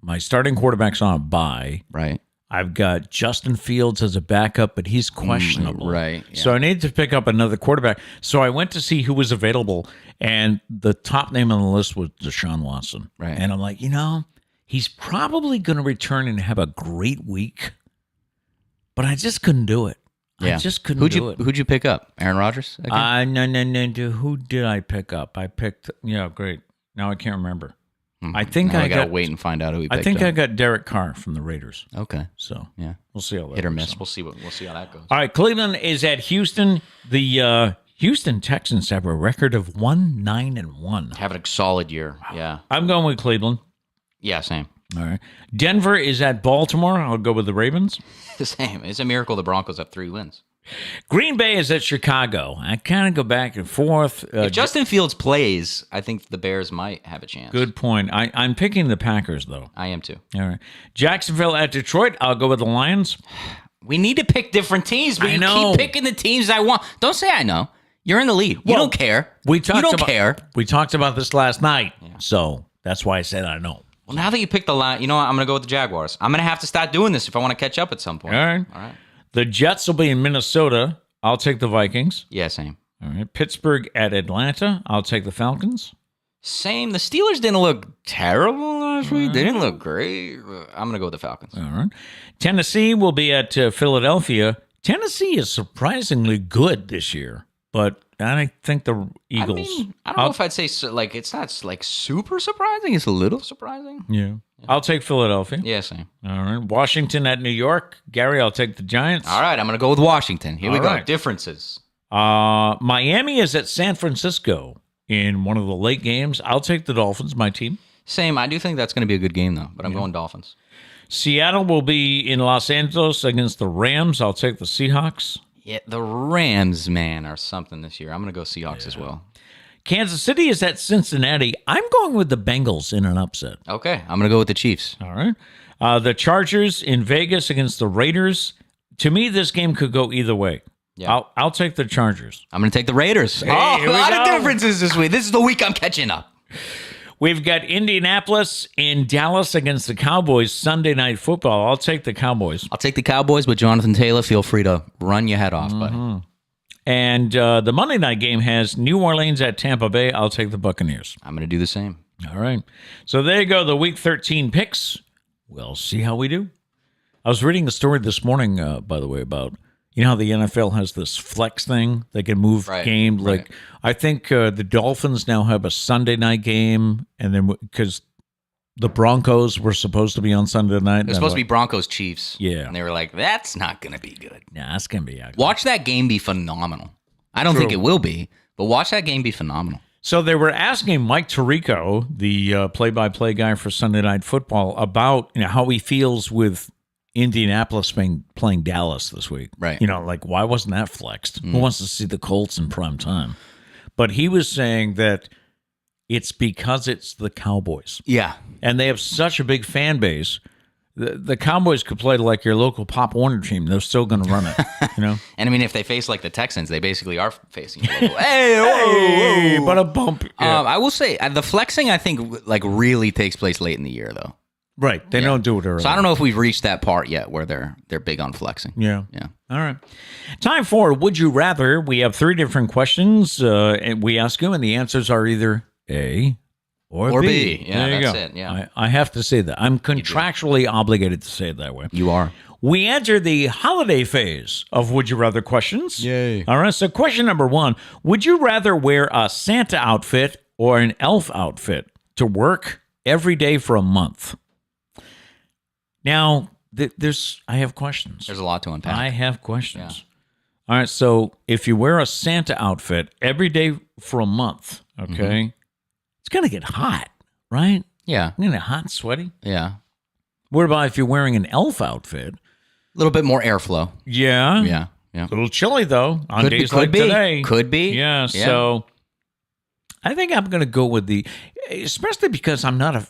Speaker 2: my starting quarterback's on a bye.
Speaker 1: Right.
Speaker 2: I've got Justin Fields as a backup, but he's questionable.
Speaker 1: Right. Yeah.
Speaker 2: So I needed to pick up another quarterback. So I went to see who was available, and the top name on the list was Deshaun Watson.
Speaker 1: Right.
Speaker 2: And I'm like, he's probably going to return and have a great week, but I just couldn't do it.
Speaker 1: Yeah.
Speaker 2: I just couldn't do it.
Speaker 1: Who'd you pick up? Aaron Rodgers?
Speaker 2: No. Who did I pick up? I picked, great. Now I can't remember. I think I
Speaker 1: gotta wait and find out who he picked up.
Speaker 2: I think I got Derek Carr from the Raiders.
Speaker 1: Okay.
Speaker 2: So
Speaker 1: yeah,
Speaker 2: we'll see how that
Speaker 1: hit or
Speaker 2: goes.
Speaker 1: miss. We'll see how that goes.
Speaker 2: All right, Cleveland is at Houston. The Houston Texans have a record of 1-9-1.
Speaker 1: Having a solid year. Yeah.
Speaker 2: I'm going with Cleveland.
Speaker 1: Yeah, same.
Speaker 2: All right. Denver is at Baltimore. I'll go with the Ravens.
Speaker 1: Same. It's a miracle the Broncos have 3 wins.
Speaker 2: Green Bay is at Chicago. I kind of go back and forth.
Speaker 1: If Justin Fields plays, I think the Bears might have a chance.
Speaker 2: Good point. I'm picking the Packers, though.
Speaker 1: I am too.
Speaker 2: All right. Jacksonville at Detroit. I'll go with the Lions.
Speaker 1: We need to pick different teams, but
Speaker 2: I
Speaker 1: you
Speaker 2: know.
Speaker 1: keep picking the teams I want. Don't say I know. You're in the lead. You don't care. You don't care.
Speaker 2: We talked about this last night, so that's why I said I know.
Speaker 1: Well, now that you picked the line, you know what? I'm going to go with the Jaguars. I'm going to have to start doing this if I want to catch up at some point.
Speaker 2: All right. The Jets will be in Minnesota. I'll take the Vikings.
Speaker 1: Yeah, same.
Speaker 2: All right. Pittsburgh at Atlanta. I'll take the Falcons.
Speaker 1: Same. The Steelers didn't look terrible last week. They didn't look great. I'm going to go with the Falcons.
Speaker 2: All right. Tennessee will be at Philadelphia. Tennessee is surprisingly good this year, but I think the Eagles.
Speaker 1: I don't know if I'd say it's not super surprising. It's a little surprising.
Speaker 2: Yeah. I'll take Philadelphia.
Speaker 1: Yeah, same.
Speaker 2: All right. Washington at New York. Gary, I'll take the Giants.
Speaker 1: All right. I'm going to go with Washington. Here we go.
Speaker 2: Right.
Speaker 1: Differences.
Speaker 2: Miami is at San Francisco in one of the late games. I'll take the Dolphins, my team.
Speaker 1: Same. I do think that's going to be a good game, though, but I'm going Dolphins.
Speaker 2: Seattle will be in Los Angeles against the Rams. I'll take the Seahawks.
Speaker 1: Yeah, the Rams, man, are something this year. I'm going to go Seahawks as well.
Speaker 2: Kansas City is at Cincinnati. I'm going with the Bengals in an upset.
Speaker 1: Okay, I'm going to go with the Chiefs.
Speaker 2: All right. The Chargers in Vegas against the Raiders. To me, this game could go either way. Yeah. I'll take the Chargers.
Speaker 1: I'm going to take the Raiders.
Speaker 2: Hey,
Speaker 1: a lot of differences this week. This is the week I'm catching up.
Speaker 2: We've got Indianapolis in Dallas against the Cowboys Sunday Night Football. I'll take the Cowboys.
Speaker 1: I'll take the Cowboys, but Jonathan Taylor, feel free to run your head off, buddy.
Speaker 2: And the Monday night game has New Orleans at Tampa Bay. I'll take the Buccaneers.
Speaker 1: I'm going to do the same.
Speaker 2: All right. So there you go, the Week 13 picks. We'll see how we do. I was reading a story this morning, by the way, about, how the NFL has this flex thing. They can move games. Like, I think the Dolphins now have a Sunday night game, and then because the Broncos were supposed to be on Sunday night.
Speaker 1: It was supposed to be Broncos-Chiefs.
Speaker 2: Yeah.
Speaker 1: And they were like, that's not going to be good.
Speaker 2: Nah, that's going to be ugly.
Speaker 1: Watch that game be phenomenal. I don't think it will be, but watch that game be phenomenal.
Speaker 2: So they were asking Mike Tirico, the play-by-play guy for Sunday Night Football, about how he feels with Indianapolis playing Dallas this week.
Speaker 1: Right.
Speaker 2: Why wasn't that flexed? Who wants to see the Colts in prime time? But he was saying that it's because it's the Cowboys.
Speaker 1: Yeah.
Speaker 2: And they have such a big fan base the Cowboys could play like your local Pop Warner team. They're still going to run it, you know?
Speaker 1: And I mean, if they face like the Texans, they basically are facing your local.
Speaker 2: Hey, but a bump. Yeah.
Speaker 1: I will say the flexing, I think, like really takes place late in the year, though.
Speaker 2: Right. They don't do it early.
Speaker 1: So I don't know if we've reached that part yet where they're big on flexing.
Speaker 2: Yeah.
Speaker 1: Yeah.
Speaker 2: All right. Time for Would You Rather. We have 3 different questions, and we ask you, and the answers are either A or B.
Speaker 1: Yeah,
Speaker 2: there you
Speaker 1: that's
Speaker 2: go.
Speaker 1: it. Yeah.
Speaker 2: I have to say that. I'm contractually obligated to say it that way.
Speaker 1: You are.
Speaker 2: We enter the holiday phase of Would You Rather questions.
Speaker 1: Yay.
Speaker 2: All right. So question number 1, would you rather wear a Santa outfit or an elf outfit to work every day for a month? Now, I have questions.
Speaker 1: There's a lot to unpack.
Speaker 2: I have questions. Yeah. All right. So if you wear a Santa outfit every day for a month, okay, it's going to get hot, right?
Speaker 1: Yeah.
Speaker 2: It's going to get hot and sweaty.
Speaker 1: Yeah.
Speaker 2: What about if you're wearing an elf outfit?
Speaker 1: A little bit more airflow.
Speaker 2: Yeah.
Speaker 1: Yeah. Yeah.
Speaker 2: A little chilly, though, on days
Speaker 1: could
Speaker 2: like
Speaker 1: be.
Speaker 2: today.
Speaker 1: Could be.
Speaker 2: Yeah. So I think I'm going to go with especially because I'm not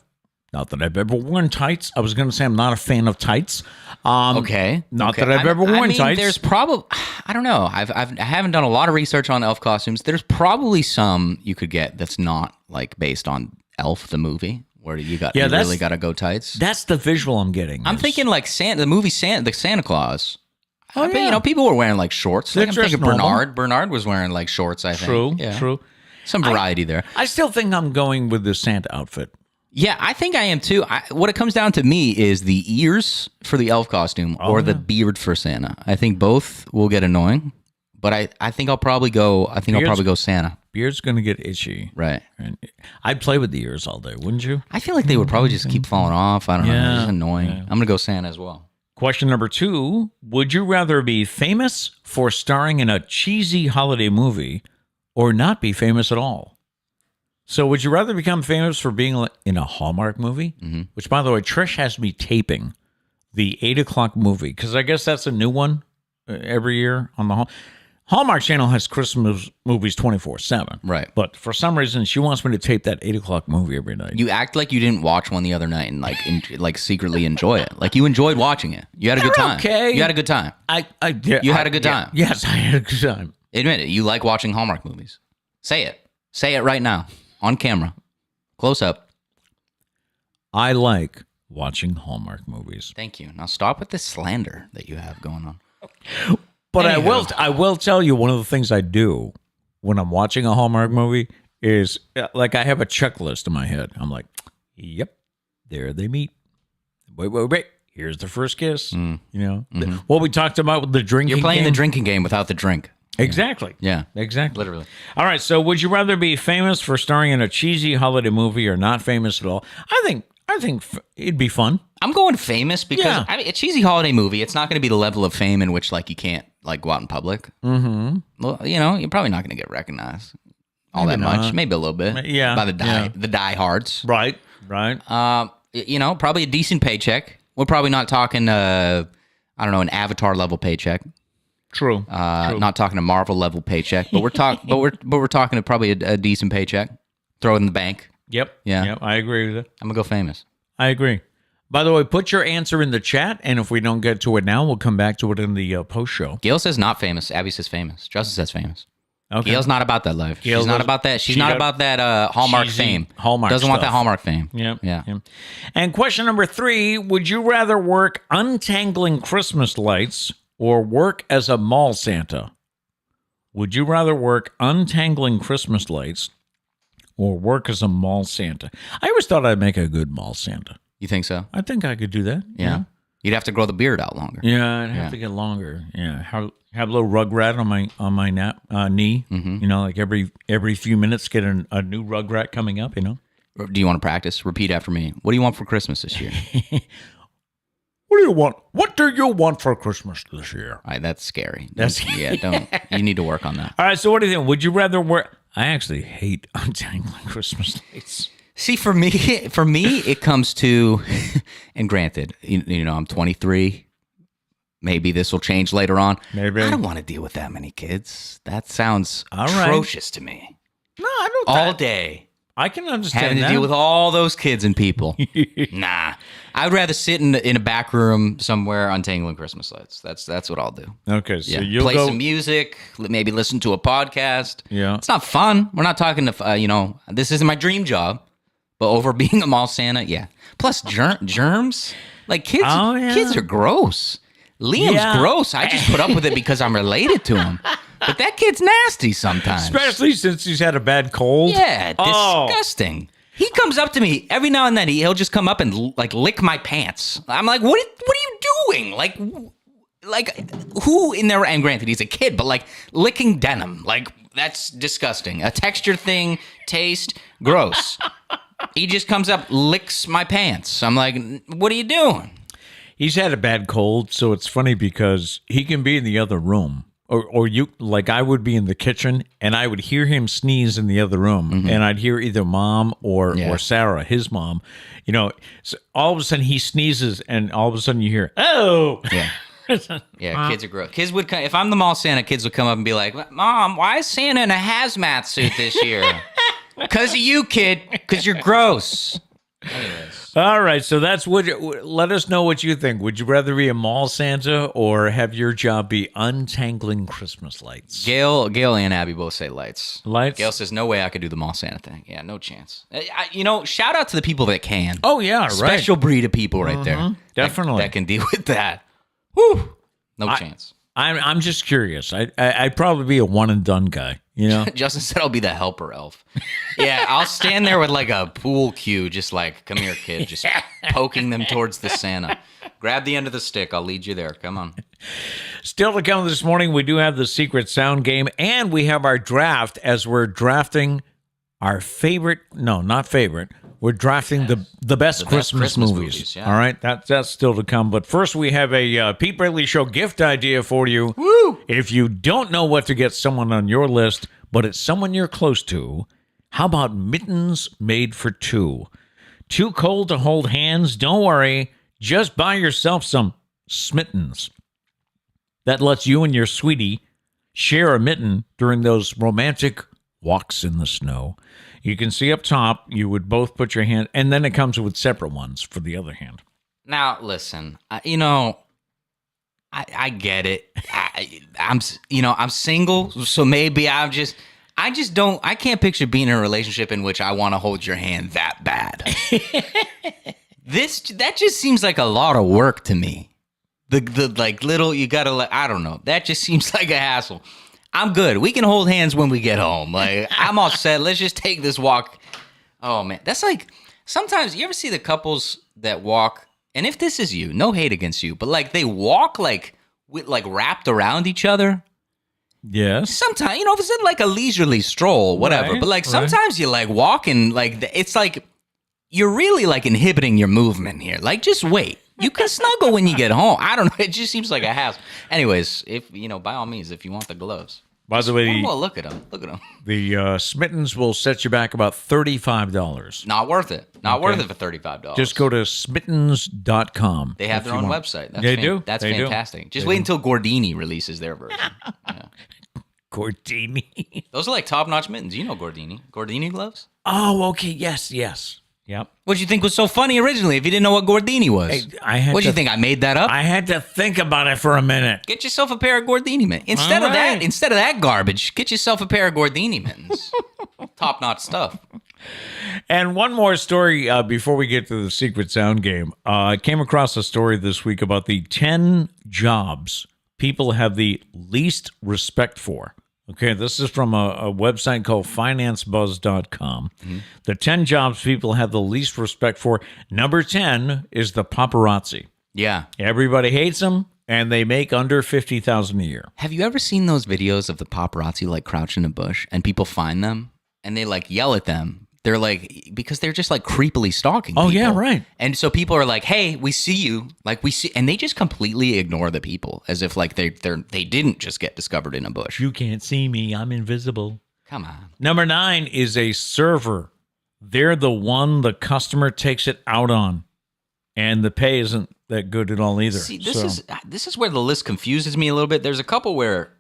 Speaker 2: that I've ever worn tights. I was going to say I'm not a fan of tights.
Speaker 1: Okay.
Speaker 2: Not that I've ever worn tights.
Speaker 1: There's probably, I don't know. I haven't done a lot of research on elf costumes. There's probably some you could get that's not like based on Elf the movie, where you really got to go tights.
Speaker 2: That's the visual I'm getting.
Speaker 1: I'm thinking like the movie Santa Claus.
Speaker 2: Oh,
Speaker 1: yeah. You know, people were wearing like shorts. Like, I'm thinking
Speaker 2: normal.
Speaker 1: Bernard was wearing like shorts, I think.
Speaker 2: True.
Speaker 1: Yeah.
Speaker 2: True.
Speaker 1: Some variety there.
Speaker 2: I still think I'm going with the Santa outfit.
Speaker 1: Yeah, I think I am too. What it comes down to me is the ears for the elf costume or the beard for Santa. I think both will get annoying, but I think I'll probably go. I'll probably go Santa.
Speaker 2: Beard's gonna get itchy,
Speaker 1: right?
Speaker 2: And I'd play with the ears all day, wouldn't you?
Speaker 1: I feel like they would probably just keep falling off. I don't know. It's annoying.
Speaker 2: Yeah.
Speaker 1: I'm gonna go Santa as well.
Speaker 2: Question number 2: would you rather be famous for starring in a cheesy holiday movie, or not be famous at all? So would you rather become famous for being in a Hallmark movie? Mm-hmm. Which, by the way, Trish has me taping the 8 o'clock movie, because I guess that's a new one every year on the Hallmark Channel has Christmas movies 24/7.
Speaker 1: Right.
Speaker 2: But for some reason, she wants me to tape that 8 o'clock movie every night.
Speaker 1: You act like you didn't watch one the other night and like secretly enjoy it. Like you enjoyed watching it. You had a good time.
Speaker 2: Okay.
Speaker 1: You had a good time. You had a good time.
Speaker 2: Yes, I had a good time.
Speaker 1: Admit it. You like watching Hallmark movies. Say it. Say it right now. On camera. Close up.
Speaker 2: I like watching Hallmark movies.
Speaker 1: Thank you. Now stop with this slander that you have going on.
Speaker 2: But I will tell you, one of the things I do when I'm watching a Hallmark movie is like I have a checklist in my head. I'm like, yep, there they meet. Wait. Here's the first kiss. You know, what we talked about with the drinking.
Speaker 1: You're playing
Speaker 2: game.
Speaker 1: the drinking game without the drink.
Speaker 2: Exactly.
Speaker 1: Yeah.
Speaker 2: Exactly.
Speaker 1: Literally.
Speaker 2: All right. So would you rather be famous for starring in a cheesy holiday movie or not famous at all? I think it'd be fun.
Speaker 1: I'm going famous because I mean, a cheesy holiday movie, it's not going to be the level of fame in which like you can't like go out in public. Mm-hmm. Well, you know, you're probably not going to get recognized all that much. Maybe a little bit.
Speaker 2: Yeah.
Speaker 1: By the diehards.
Speaker 2: Right.
Speaker 1: You know, probably a decent paycheck. We're probably not talking I don't know, an Avatar level paycheck.
Speaker 2: True.
Speaker 1: Not talking a Marvel level paycheck, but we're talking probably a decent paycheck. Throw it in the bank.
Speaker 2: Yep.
Speaker 1: Yeah.
Speaker 2: Yep. I agree with it.
Speaker 1: I'm gonna go famous.
Speaker 2: I agree. By the way, put your answer in the chat, and if we don't get to it now, we'll come back to it in the post show.
Speaker 1: Gail says not famous. Abby says famous. Justin says famous.
Speaker 2: Okay.
Speaker 1: Gail's not about that life. She's not about that. She's not about that Hallmark fame.
Speaker 2: Hallmark
Speaker 1: doesn't want
Speaker 2: stuff.
Speaker 1: that Hallmark fame.
Speaker 2: Yep.
Speaker 1: Yeah.
Speaker 2: And question number 3: would you rather work untangling Christmas lights or work as a mall Santa? Would you rather work untangling Christmas lights or work as a mall Santa? I always thought I'd make a good mall Santa.
Speaker 1: You think so?
Speaker 2: I think I could do that.
Speaker 1: Yeah. You'd have to grow the beard out longer.
Speaker 2: Yeah, I'd have to get longer. Yeah, have a little rugrat on my knee. Mm-hmm. You know, like every few minutes, get a new rugrat coming up. You know.
Speaker 1: Do you want to practice? Repeat after me. What do you want for Christmas this year?
Speaker 2: What do you want? What do you want for Christmas this year?
Speaker 1: All right, that's scary. Don't. You need to work on that.
Speaker 2: All right. So what do you think? Would you rather work? I actually hate untangling Christmas lights.
Speaker 1: See, for me, it comes to, and granted, you know, I'm 23. Maybe this will change later on.
Speaker 2: Maybe.
Speaker 1: I don't want to deal with that many kids. That sounds
Speaker 2: right.
Speaker 1: atrocious to me.
Speaker 2: No, I don't.
Speaker 1: All day.
Speaker 2: I can understand
Speaker 1: having to
Speaker 2: that.
Speaker 1: deal with all those kids and people. Nah, I'd rather sit in a back room somewhere untangling Christmas lights. That's what I'll do.
Speaker 2: Okay, so
Speaker 1: Yeah.
Speaker 2: you'll
Speaker 1: Play
Speaker 2: go.
Speaker 1: some music, maybe listen to a podcast.
Speaker 2: Yeah.
Speaker 1: It's not fun. We're not talking to this isn't my dream job, but over being a mall Santa, yeah. Plus germs, like kids.
Speaker 2: Oh, yeah.
Speaker 1: Kids are gross. Liam's
Speaker 2: Yeah.
Speaker 1: gross. I just put up with it because I'm related to him. But that kid's nasty sometimes.
Speaker 2: Especially since he's had a bad cold.
Speaker 1: Yeah,
Speaker 2: Oh.
Speaker 1: disgusting. He comes up to me every now and then. He'll just come up and like lick my pants. I'm like, what are you doing? Like who in there? And granted, he's a kid, but like licking denim, like that's disgusting. A texture thing, taste, gross. He just comes up, licks my pants. I'm like, what are you doing?
Speaker 2: He's had a bad cold, so it's funny because he can be in the other room. Or you, like I would be in the kitchen and I would hear him sneeze in the other room, and I'd hear either mom or Sarah, his mom, so all of a sudden he sneezes and all of a sudden you hear, oh.
Speaker 1: Yeah. Yeah, kids are gross. Kids would come, if I'm the mall Santa, kids would come up and be like, Mom, why is Santa in a hazmat suit this year? Because of you, kid. Because you're gross. Anyways.
Speaker 2: All right, so let us know what you think. Would you rather be a mall Santa or have your job be untangling Christmas lights?
Speaker 1: Gail and Abby both say lights.
Speaker 2: Lights?
Speaker 1: Gail says, no way I could do the mall Santa thing. Yeah, no chance. Shout out to the people that can.
Speaker 2: Oh, yeah, right.
Speaker 1: Special breed of people right there.
Speaker 2: Definitely.
Speaker 1: That can deal with that. Whew. No chance.
Speaker 2: I'm just curious. I'd probably be a one and done guy,
Speaker 1: Justin said I'll be the helper elf. Yeah, I'll stand there with like a pool cue, just like, come here, kid, just poking them towards the Santa. Grab the end of the stick. I'll lead you there. Come on.
Speaker 2: Still to come this morning, we do have the secret sound game, and we have our draft as we're drafting our favorite. No, not favorite. We're drafting the best Christmas movies.
Speaker 1: Yeah.
Speaker 2: All right, that's still to come. But first, we have a Pete Braley Show gift idea for you.
Speaker 1: Woo!
Speaker 2: If you don't know what to get someone on your list, but it's someone you're close to, how about mittens made for two? Too cold to hold hands? Don't worry. Just buy yourself some Smittens. That lets you and your sweetie share a mitten during those romantic walks in the snow. You can see up top, you would both put your hand, and then it comes with separate ones for the other hand.
Speaker 1: Now, listen, I get it. I'm single, so maybe I can't picture being in a relationship in which I want to hold your hand that bad. That just seems like a lot of work to me. The like little, you gotta, I don't know. That just seems like a hassle. I'm good. We can hold hands when we get home. Like, I'm all set. Let's just take this walk. Oh, man. That's like, sometimes, you ever see the couples that walk, and if this is you, no hate against you, but like they walk like with like wrapped around each other?
Speaker 2: Yes.
Speaker 1: Sometimes, if it's in like a leisurely stroll, whatever.
Speaker 2: Right,
Speaker 1: but like sometimes you like walking, like it's like you're really like inhibiting your movement here. Like, just wait. You can snuggle when you get home. I don't know. It just seems like a hassle. Anyways, if by all means, if you want the gloves.
Speaker 2: By the way,
Speaker 1: well, look at them. Look at them.
Speaker 2: The Smittens will set you back about $35.
Speaker 1: Not worth it. Not worth it for $35.
Speaker 2: Just go to smittens.com.
Speaker 1: They have their own website.
Speaker 2: They do.
Speaker 1: That's
Speaker 2: They do.
Speaker 1: fantastic. Just wait until Gordini releases their version. Yeah.
Speaker 2: Gordini.
Speaker 1: Those are like top-notch mittens. You know Gordini. Gordini gloves?
Speaker 2: Oh, okay. Yes. Yep.
Speaker 1: What'd you think was so funny originally if you didn't know what Gordini was?
Speaker 2: Hey,
Speaker 1: What'd you think? I made that up?
Speaker 2: I had to think about it for a minute.
Speaker 1: Get yourself a pair of Gordini mittens. Instead of that garbage, get yourself a pair of Gordini mittens. Top-notch stuff.
Speaker 2: And one more story before we get to the secret sound game. I came across a story this week about the 10 jobs people have the least respect for. Okay, this is from a website called financebuzz.com. Mm-hmm. The 10 jobs people have the least respect for. Number 10 is the paparazzi.
Speaker 1: Yeah.
Speaker 2: Everybody hates them, and they make under $50,000 a year.
Speaker 1: Have you ever seen those videos of the paparazzi like crouch in a bush and people find them and they like yell at them? They're like, because they're just like creepily stalking people.
Speaker 2: Oh, yeah, right.
Speaker 1: And so people are like, hey, we see you. Like, we see. And they just completely ignore the people as if like they didn't just get discovered in a bush.
Speaker 2: You can't see me. I'm invisible.
Speaker 1: Come on.
Speaker 2: Number 9 is a server. They're the one the customer takes it out on. And the pay isn't that good at all either.
Speaker 1: See, this is where the list confuses me a little bit. There's a couple where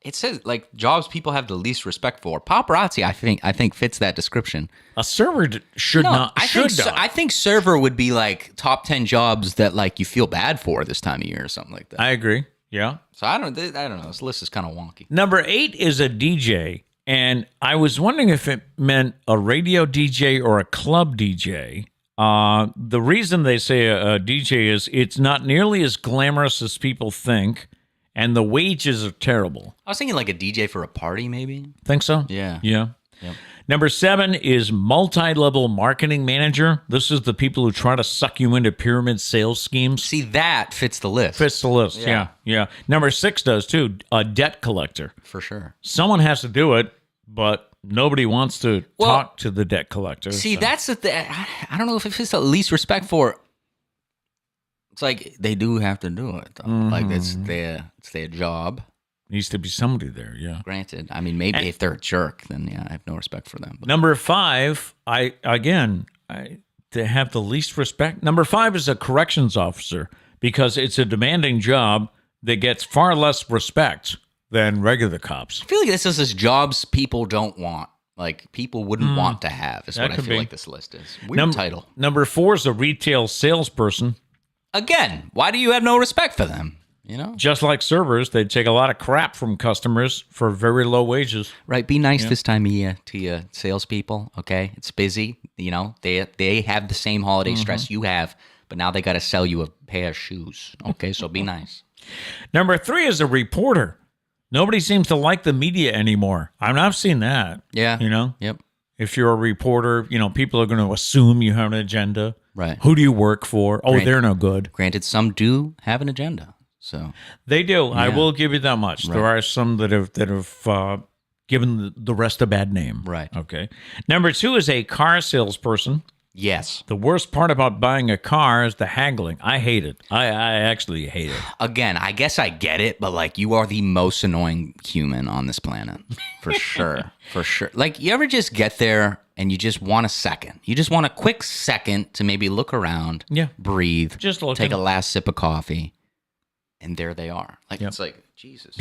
Speaker 1: It says like jobs people have the least respect for. Paparazzi, I think fits that description.
Speaker 2: A server should not.
Speaker 1: I think server would be like top 10 jobs that like you feel bad for this time of year or something like that.
Speaker 2: I agree. Yeah.
Speaker 1: So I don't know. This list is kind of wonky.
Speaker 2: Number 8 is a DJ, and I was wondering if it meant a radio DJ or a club DJ. The reason they say a DJ is it's not nearly as glamorous as people think, and the wages are terrible.
Speaker 1: I was thinking like a DJ for a party, maybe.
Speaker 2: Think so?
Speaker 1: Yeah.
Speaker 2: Yeah.
Speaker 1: Yep.
Speaker 2: Number 7 is multi-level marketing manager. This is the people who try to suck you into pyramid sales schemes.
Speaker 1: See, that fits the list.
Speaker 2: Fits the list, yeah. Number 6 does too, a debt collector.
Speaker 1: For sure.
Speaker 2: Someone has to do it, but nobody wants to talk to the debt collector.
Speaker 1: See, that's the thing. I don't know if it fits the least respect for. It's like they do have to do it, though. Like it's their job.
Speaker 2: Needs to be somebody there, yeah.
Speaker 1: Granted, I mean, maybe if they're a jerk, then yeah, I have no respect for them. But.
Speaker 2: Number 5, I to have the least respect. Number 5 is a corrections officer because it's a demanding job that gets far less respect than regular cops.
Speaker 1: I feel like this is jobs people don't want. Like people wouldn't want to have. Is what I feel like this list is. Weird title.
Speaker 2: Number 4 is a retail salesperson.
Speaker 1: Again, why do you have no respect for them? You know,
Speaker 2: just like servers, they take a lot of crap from customers for very low wages.
Speaker 1: Right. Be nice this time of year to your salespeople. Okay, it's busy. You know, they have the same holiday stress you have, but now they got to sell you a pair of shoes. Okay, so be nice.
Speaker 2: Number 3 is a reporter. Nobody seems to like the media anymore. I mean, I've seen that.
Speaker 1: Yeah.
Speaker 2: You know.
Speaker 1: Yep.
Speaker 2: If you're a reporter, you know, people are going to assume you have an agenda.
Speaker 1: Right.
Speaker 2: Who do you work for? Oh, they're no good.
Speaker 1: Granted, some do have an agenda. So
Speaker 2: they do. Yeah. I will give you that much. Right. There are some that have given the rest a bad name.
Speaker 1: Right.
Speaker 2: Okay. Number 2 is a car salesperson.
Speaker 1: Yes.
Speaker 2: The worst part about buying a car is the haggling. I hate it. I actually hate it.
Speaker 1: Again, I guess I get it, but like you are the most annoying human on this planet. For sure. For sure. Like you ever just get there and you just want a second. You just want a quick second to maybe look around, breathe,
Speaker 2: just
Speaker 1: take a last sip of coffee. And there they are. Like it's like, Jesus,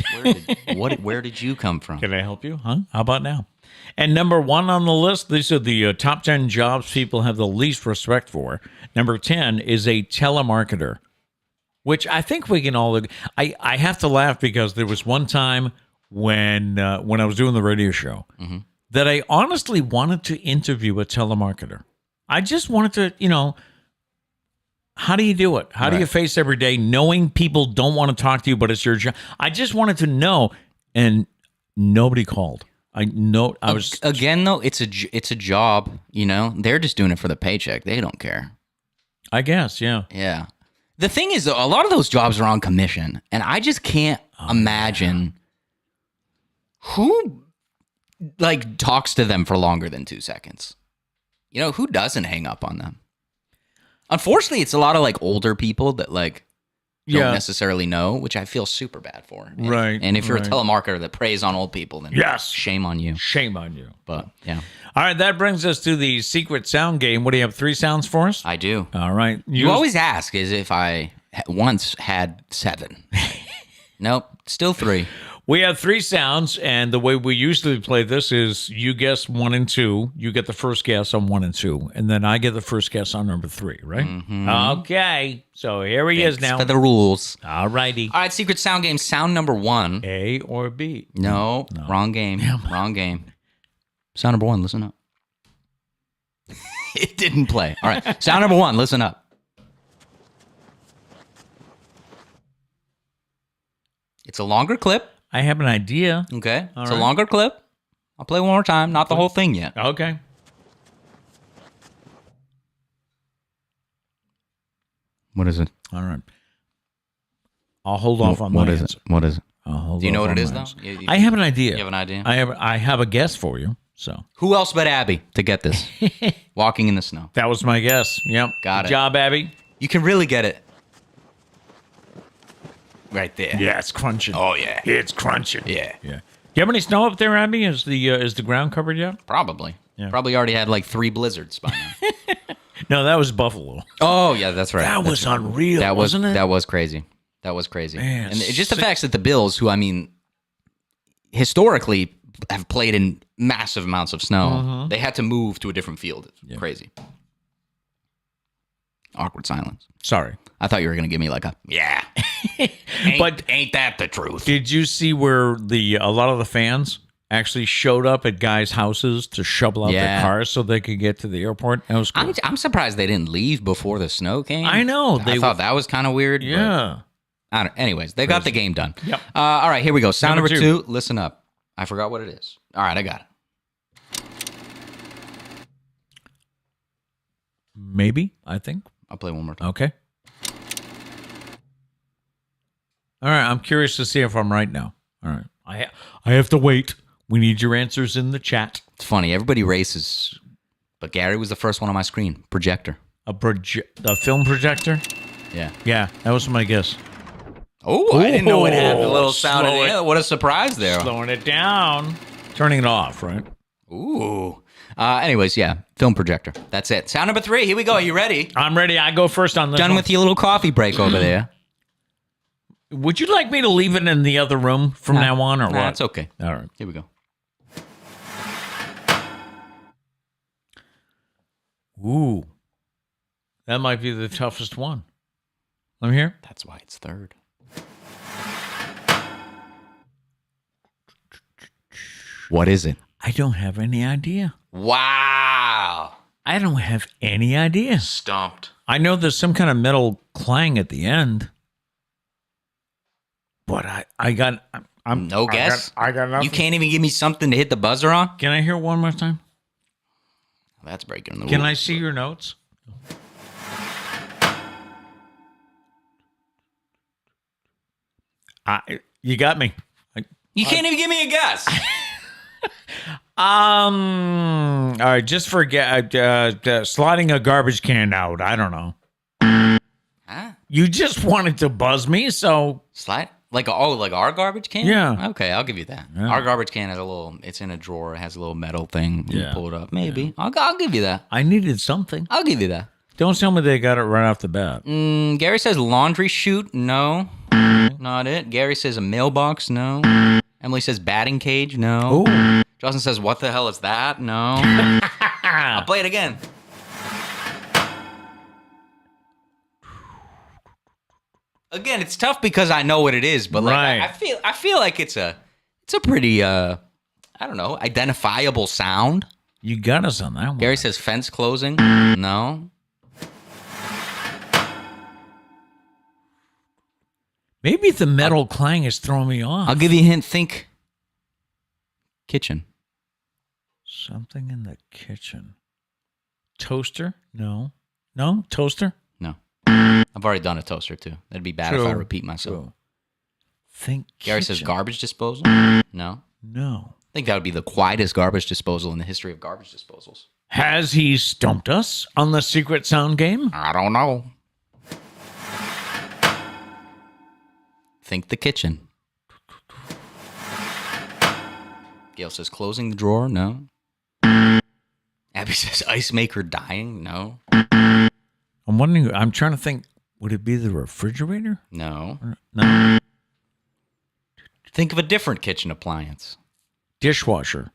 Speaker 1: where did you come from?
Speaker 2: Can I help you? Huh? How about now? And number 1 on the list, these are the top 10 jobs people have the least respect for. Number 10 is a telemarketer, which I think we can all. I have to laugh because there was one time when I was doing the radio show that I honestly wanted to interview a telemarketer. I just wanted to, you know. How do you do it? How do you face every day knowing people don't want to talk to you, but it's your job? I just wanted to know, and nobody called. I was
Speaker 1: again though. It's a job. You know, they're just doing it for the paycheck. They don't care.
Speaker 2: I guess, yeah.
Speaker 1: Yeah. The thing is, a lot of those jobs are on commission, and I just can't imagine who like talks to them for longer than 2 seconds. You know, who doesn't hang up on them? Unfortunately, it's a lot of like older people that like don't necessarily know, which I feel super bad for. And if you're a telemarketer that preys on old people, then shame on you.
Speaker 2: Shame on you.
Speaker 1: But yeah.
Speaker 2: All right, that brings us to the secret sound game. What do you have? 3 sounds for us?
Speaker 1: I do.
Speaker 2: All right.
Speaker 1: You always ask as if I once had 7. Nope, still 3.
Speaker 2: We have 3 sounds, and the way we usually play this is you guess 1 and 2. You get the first guess on 1 and 2, and then I get the first guess on number 3, right? Mm-hmm. Okay, so here he is now.
Speaker 1: For the rules.
Speaker 2: All righty.
Speaker 1: All right, secret sound game, sound number 1.
Speaker 2: A or B?
Speaker 1: No. Wrong game. Wrong game. Sound number 1, listen up. It didn't play. All right, sound number 1, listen up. It's a longer clip.
Speaker 2: I have an idea.
Speaker 1: Okay. It's a longer clip. I'll play one more time. Not the whole thing yet.
Speaker 2: Okay.
Speaker 1: What is it?
Speaker 2: All right. I'll hold off on my answer.
Speaker 1: What is it?
Speaker 2: I'll hold
Speaker 1: Do you know
Speaker 2: off
Speaker 1: what
Speaker 2: on
Speaker 1: it is,
Speaker 2: my
Speaker 1: though?
Speaker 2: answer. I have an idea.
Speaker 1: You have an idea?
Speaker 2: I have a guess for you. So
Speaker 1: who else but Abby to get this? Walking in the snow.
Speaker 2: That was my guess. Yep.
Speaker 1: Got it.
Speaker 2: Good job, Abby.
Speaker 1: You can really get it. Right there.
Speaker 2: Yeah, it's crunching.
Speaker 1: Oh yeah,
Speaker 2: it's crunching.
Speaker 1: Yeah.
Speaker 2: Do you have any snow up there, Abby? Is the ground covered yet?
Speaker 1: Probably.
Speaker 2: Yeah.
Speaker 1: Probably already had like 3 blizzards by now.
Speaker 2: No, that was Buffalo.
Speaker 1: Oh yeah, that's right.
Speaker 2: That was unreal. Wasn't it?
Speaker 1: That was crazy. That was crazy.
Speaker 2: Man,
Speaker 1: and it just the fact that the Bills, who I mean, historically have played in massive amounts of snow. They had to move to a different field. It's crazy. Awkward silence.
Speaker 2: Sorry.
Speaker 1: I thought you were going to give me like a, yeah. But ain't that the truth?
Speaker 2: Did you see where a lot of the fans actually showed up at guys' houses to shovel out their cars so they could get to the airport? That was cool.
Speaker 1: I'm surprised they didn't leave before the snow came.
Speaker 2: I know.
Speaker 1: I thought that was kind of weird.
Speaker 2: Yeah.
Speaker 1: Anyways, they got the game done.
Speaker 2: Yep.
Speaker 1: All right, here we go. Sound number 2. Listen up. I forgot what it is. All right, I got it.
Speaker 2: Maybe, I think.
Speaker 1: I'll play one more time.
Speaker 2: Okay. All right, I'm curious to see if I'm right now. All right. I have to wait. We need your answers in the chat.
Speaker 1: It's funny. Everybody races, but Gary was the first one on my screen. Projector.
Speaker 2: A film projector?
Speaker 1: Yeah.
Speaker 2: Yeah, that was my guess.
Speaker 1: Oh, I didn't know it had a little sound in it. What a surprise there.
Speaker 2: Slowing it down. Turning it off, right?
Speaker 1: Ooh. Anyways, yeah, film projector. That's it. Sound number 3. Here we go. Are you ready?
Speaker 2: I'm ready. I go first on this
Speaker 1: Done
Speaker 2: one.
Speaker 1: with your little coffee break over there.
Speaker 2: Would you like me to leave it in the other room from now on, or what?
Speaker 1: That's okay.
Speaker 2: All right.
Speaker 1: Here we go.
Speaker 2: Ooh. That might be the toughest one. Let me hear.
Speaker 1: That's why it's third. What is it?
Speaker 2: I don't have any idea.
Speaker 1: Wow.
Speaker 2: I don't have any idea.
Speaker 1: Stumped.
Speaker 2: I know there's some kind of metal clang at the end. But I'm
Speaker 1: no guess?
Speaker 2: I got nothing.
Speaker 1: You can't even give me something to hit the buzzer on?
Speaker 2: Can I hear one more time?
Speaker 1: That's breaking the rules.
Speaker 2: Can I see your notes? You got me.
Speaker 1: You can't even give me a guess.
Speaker 2: All right, just forget sliding a garbage can out. I don't know.
Speaker 1: Huh?
Speaker 2: You just wanted to buzz me, so
Speaker 1: Slide? Like our garbage can?
Speaker 2: Yeah.
Speaker 1: Okay, I'll give you that.
Speaker 2: Yeah.
Speaker 1: Our garbage can has it's in a drawer. It has a little metal thing. You
Speaker 2: Yeah.
Speaker 1: pull it up. Maybe. Yeah. I'll give you that.
Speaker 2: I needed something.
Speaker 1: I'll give you that.
Speaker 2: Don't tell me they got it right off the bat.
Speaker 1: Gary says laundry chute. No. Not it. Gary says a mailbox. No. Emily says batting cage. No.
Speaker 2: Ooh.
Speaker 1: Justin says, what the hell is that? No. I'll play it again. Again, it's tough because I know what it is, but like
Speaker 2: Right.
Speaker 1: I feel like it's a pretty I don't know, identifiable sound.
Speaker 2: You got us on that one.
Speaker 1: Gary says fence closing. No.
Speaker 2: Maybe the metal clang is throwing me off.
Speaker 1: I'll give you a hint. Think kitchen.
Speaker 2: Something in the kitchen. Toaster? No. No? Toaster?
Speaker 1: No. I've already done a toaster too. That'd be bad if I
Speaker 2: True.
Speaker 1: repeat myself.
Speaker 2: True. Think
Speaker 1: Gary says
Speaker 2: kitchen.
Speaker 1: garbage disposal. No.
Speaker 2: No.
Speaker 1: I think that would be the quietest garbage disposal in the history of garbage disposals.
Speaker 2: Has he stumped us on the secret sound game?
Speaker 1: I don't know. Think the kitchen. Gail says closing the drawer. No. Abby says ice maker dying. No.
Speaker 2: I'm wondering, I'm trying to think, would it be the refrigerator?
Speaker 1: No.
Speaker 2: No.
Speaker 1: Think of a different kitchen appliance.
Speaker 2: Dishwasher?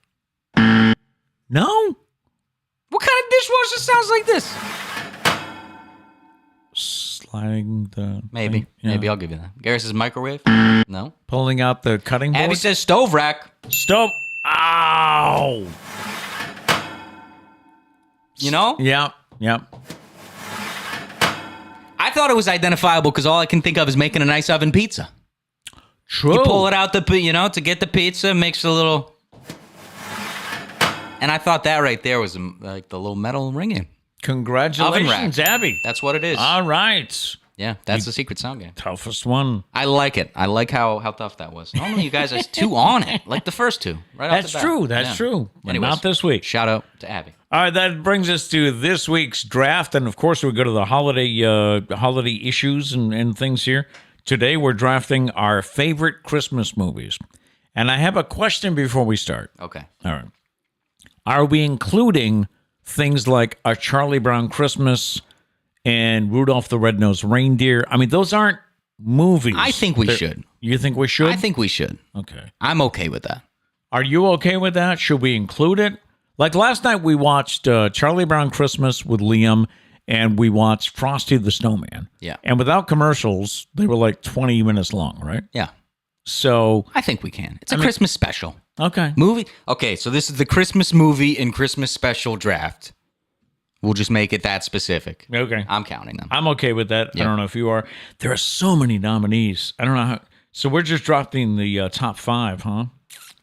Speaker 2: No.
Speaker 1: What kind of dishwasher sounds like this?
Speaker 2: Sliding the...
Speaker 1: Maybe.
Speaker 2: thing? Yeah.
Speaker 1: Maybe I'll give you that. Gary says microwave. No.
Speaker 2: Pulling out the cutting board?
Speaker 1: Abby says stove rack.
Speaker 2: Stove. Ow.
Speaker 1: You know?
Speaker 2: Yep. Yep.
Speaker 1: I thought it was identifiable because all I can think of is making a nice oven pizza.
Speaker 2: True.
Speaker 1: You pull it out to get the pizza, makes a little... And I thought that right there was like the little metal ringing.
Speaker 2: Congratulations, Abby.
Speaker 1: That's what it is.
Speaker 2: All right.
Speaker 1: Yeah, that's the secret sound game.
Speaker 2: Toughest one.
Speaker 1: I like it. I like how tough that was. Normally you guys are 2 on it, like the first 2. Right off
Speaker 2: That's
Speaker 1: the bat.
Speaker 2: true. That's
Speaker 1: Yeah.
Speaker 2: true. But
Speaker 1: Anyways,
Speaker 2: not this week.
Speaker 1: Shout out to Abby.
Speaker 2: All right, that brings us to this week's draft. And, of course, we go to the holiday issues and things here. Today, we're drafting our favorite Christmas movies. And I have a question before we start.
Speaker 1: Okay.
Speaker 2: All right. Are we including things like A Charlie Brown Christmas and Rudolph the Red-Nosed Reindeer? I mean, those aren't movies.
Speaker 1: I think we should.
Speaker 2: You think we should?
Speaker 1: I think we should.
Speaker 2: Okay.
Speaker 1: I'm okay with that.
Speaker 2: Are you okay with that? Should we include it? Like last night, we watched Charlie Brown Christmas with Liam, and we watched Frosty the Snowman.
Speaker 1: Yeah.
Speaker 2: And without commercials, they were like 20 minutes long, right?
Speaker 1: Yeah.
Speaker 2: So
Speaker 1: I think we can. It's a Christmas special.
Speaker 2: Okay.
Speaker 1: Movie? Okay, so this is the Christmas movie and Christmas special draft. We'll just make it that specific.
Speaker 2: Okay.
Speaker 1: I'm counting them.
Speaker 2: I'm okay with that.
Speaker 1: Yep.
Speaker 2: I don't know if you are. There are so many nominees. I don't know how. So we're just dropping the top 5, huh?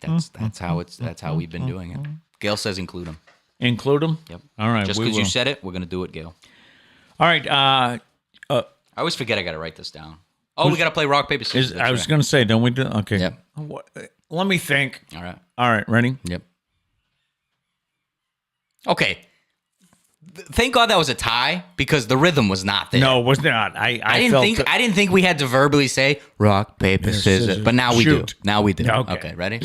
Speaker 1: That's how we've been doing it. Gail says include them.
Speaker 2: Include them?
Speaker 1: Yep.
Speaker 2: All right.
Speaker 1: Just because you said it, we're going to do it, Gail.
Speaker 2: All right.
Speaker 1: I always forget I got to write this down. Oh, we got to play rock, paper, scissors.
Speaker 2: I was going to say, don't we do? Okay.
Speaker 1: Yep.
Speaker 2: Let me think.
Speaker 1: All right.
Speaker 2: All right. Ready?
Speaker 1: Yep. Okay. Thank God that was a tie because the rhythm was not there.
Speaker 2: No, it was not. I
Speaker 1: didn't think we had to verbally say rock, paper, scissors. But now we do. Now we do.
Speaker 2: Okay.
Speaker 1: Okay, ready?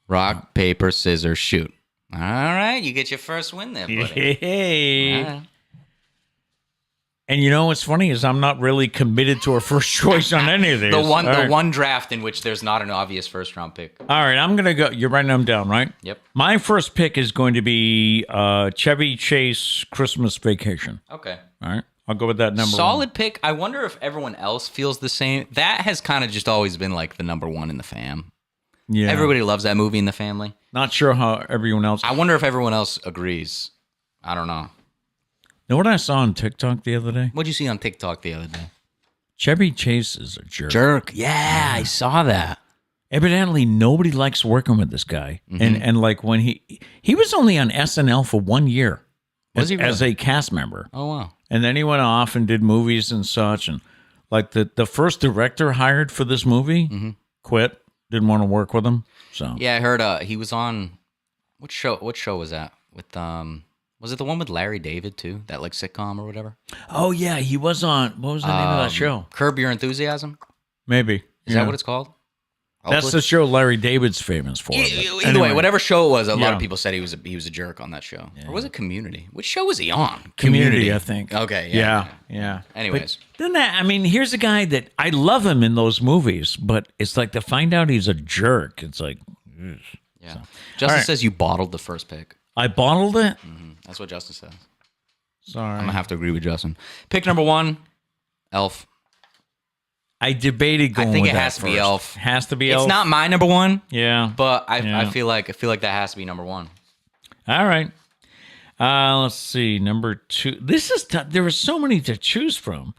Speaker 1: Rock, paper, scissors, shoot. All right, you get your first win there, buddy.
Speaker 2: Hey.
Speaker 1: All right.
Speaker 2: And you know what's funny is I'm not really committed to a first choice on any of these.
Speaker 1: The one draft in which there's not an obvious first round pick.
Speaker 2: All right, I'm going to go. You're writing them down, right?
Speaker 1: Yep.
Speaker 2: My first pick is going to be Chevy Chase Christmas Vacation.
Speaker 1: Okay.
Speaker 2: All right. I'll go with that number
Speaker 1: Solid
Speaker 2: one.
Speaker 1: pick. I wonder if everyone else feels the same. That has kind of just always been like the number one in the fam.
Speaker 2: Yeah.
Speaker 1: Everybody loves that movie in the family.
Speaker 2: Not sure how everyone else.
Speaker 1: I wonder if everyone else agrees. I don't know.
Speaker 2: Know what I saw on TikTok the other day?
Speaker 1: What'd you see on TikTok the other day?
Speaker 2: Chevy Chase is a jerk.
Speaker 1: Jerk. Yeah, I saw that.
Speaker 2: Evidently, nobody likes working with this guy.
Speaker 1: Mm-hmm.
Speaker 2: And like when he was only on SNL for 1 year
Speaker 1: Was he really?
Speaker 2: as a cast member.
Speaker 1: Oh, wow.
Speaker 2: And then he went off and did movies and such. And like the first director hired for this movie quit, didn't want to work with him. So
Speaker 1: Yeah, I heard he was on what show was that? With was it the one with Larry David too? That like sitcom or whatever?
Speaker 2: oh yeah, he was on. What was the name of that show?
Speaker 1: Curb Your Enthusiasm?
Speaker 2: Maybe
Speaker 1: Is that what it's called?
Speaker 2: That's the show Larry David's famous for.
Speaker 1: Either way, whatever show it was, a lot of people said he was a jerk on that show. Or was it Community? Which show was he on?
Speaker 2: Community, I think.
Speaker 1: Okay,
Speaker 2: Yeah.
Speaker 1: Anyways.
Speaker 2: But then I mean, here's a guy that I love him in those movies, but it's like to find out he's a jerk. It's like,
Speaker 1: Yeah.
Speaker 2: So.
Speaker 1: Justin
Speaker 2: right.
Speaker 1: says you bottled the first pick.
Speaker 2: I bottled it.
Speaker 1: That's what Justin says.
Speaker 2: Sorry,
Speaker 1: I'm gonna have to agree with Justin. Pick number 1, Elf.
Speaker 2: I debated going.
Speaker 1: I think
Speaker 2: with
Speaker 1: it
Speaker 2: that
Speaker 1: has to be
Speaker 2: first.
Speaker 1: Elf.
Speaker 2: Has to be Elf.
Speaker 1: It's not my number 1,
Speaker 2: Yeah,
Speaker 1: but I feel like that has to be number 1.
Speaker 2: All right. Let's see. Number 2. This is tough. There are so many to choose from.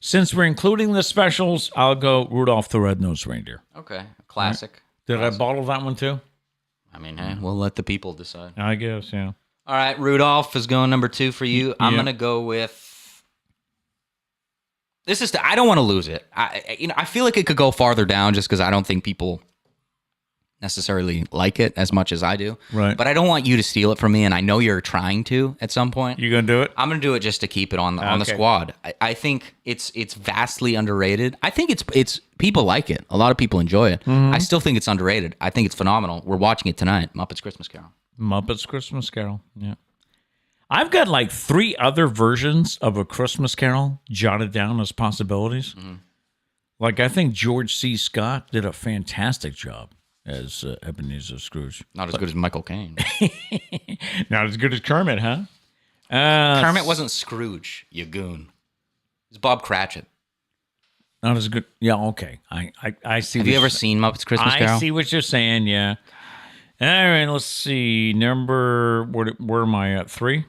Speaker 2: Since we're including the specials, I'll go Rudolph the Red-Nosed Reindeer.
Speaker 1: Okay, classic.
Speaker 2: Did I bottle that one too?
Speaker 1: I mean, hey, we'll let the people decide.
Speaker 2: I guess, yeah.
Speaker 1: All right, Rudolph is going number 2 for you. I'm gonna go with. This is. I don't want to lose it. I feel like it could go farther down just because I don't think people necessarily like it as much as I do.
Speaker 2: Right.
Speaker 1: But I don't want you to steal it from me, and I know you're trying to at some point.
Speaker 2: You gonna do it?
Speaker 1: I'm gonna do it just to keep it on the
Speaker 2: Okay.
Speaker 1: squad. I think it's vastly underrated. I think it's people like it. A lot of people enjoy it. I still think it's underrated. I think it's phenomenal. We're watching it tonight. Muppets Christmas Carol.
Speaker 2: Muppets Christmas Carol. Yeah. I've got like 3 other versions of A Christmas Carol jotted down as possibilities. Like I think George C. Scott did a fantastic job as Ebenezer Scrooge.
Speaker 1: Not as good as Michael Caine.
Speaker 2: Not as good as Kermit, huh?
Speaker 1: Kermit wasn't Scrooge, you goon. It's Bob Cratchit.
Speaker 2: Not as good. Yeah, okay. I see.
Speaker 1: Have you ever seen Muppets Christmas Carol?
Speaker 2: I see what you're saying, yeah. All right, let's see. Where am I at? 3?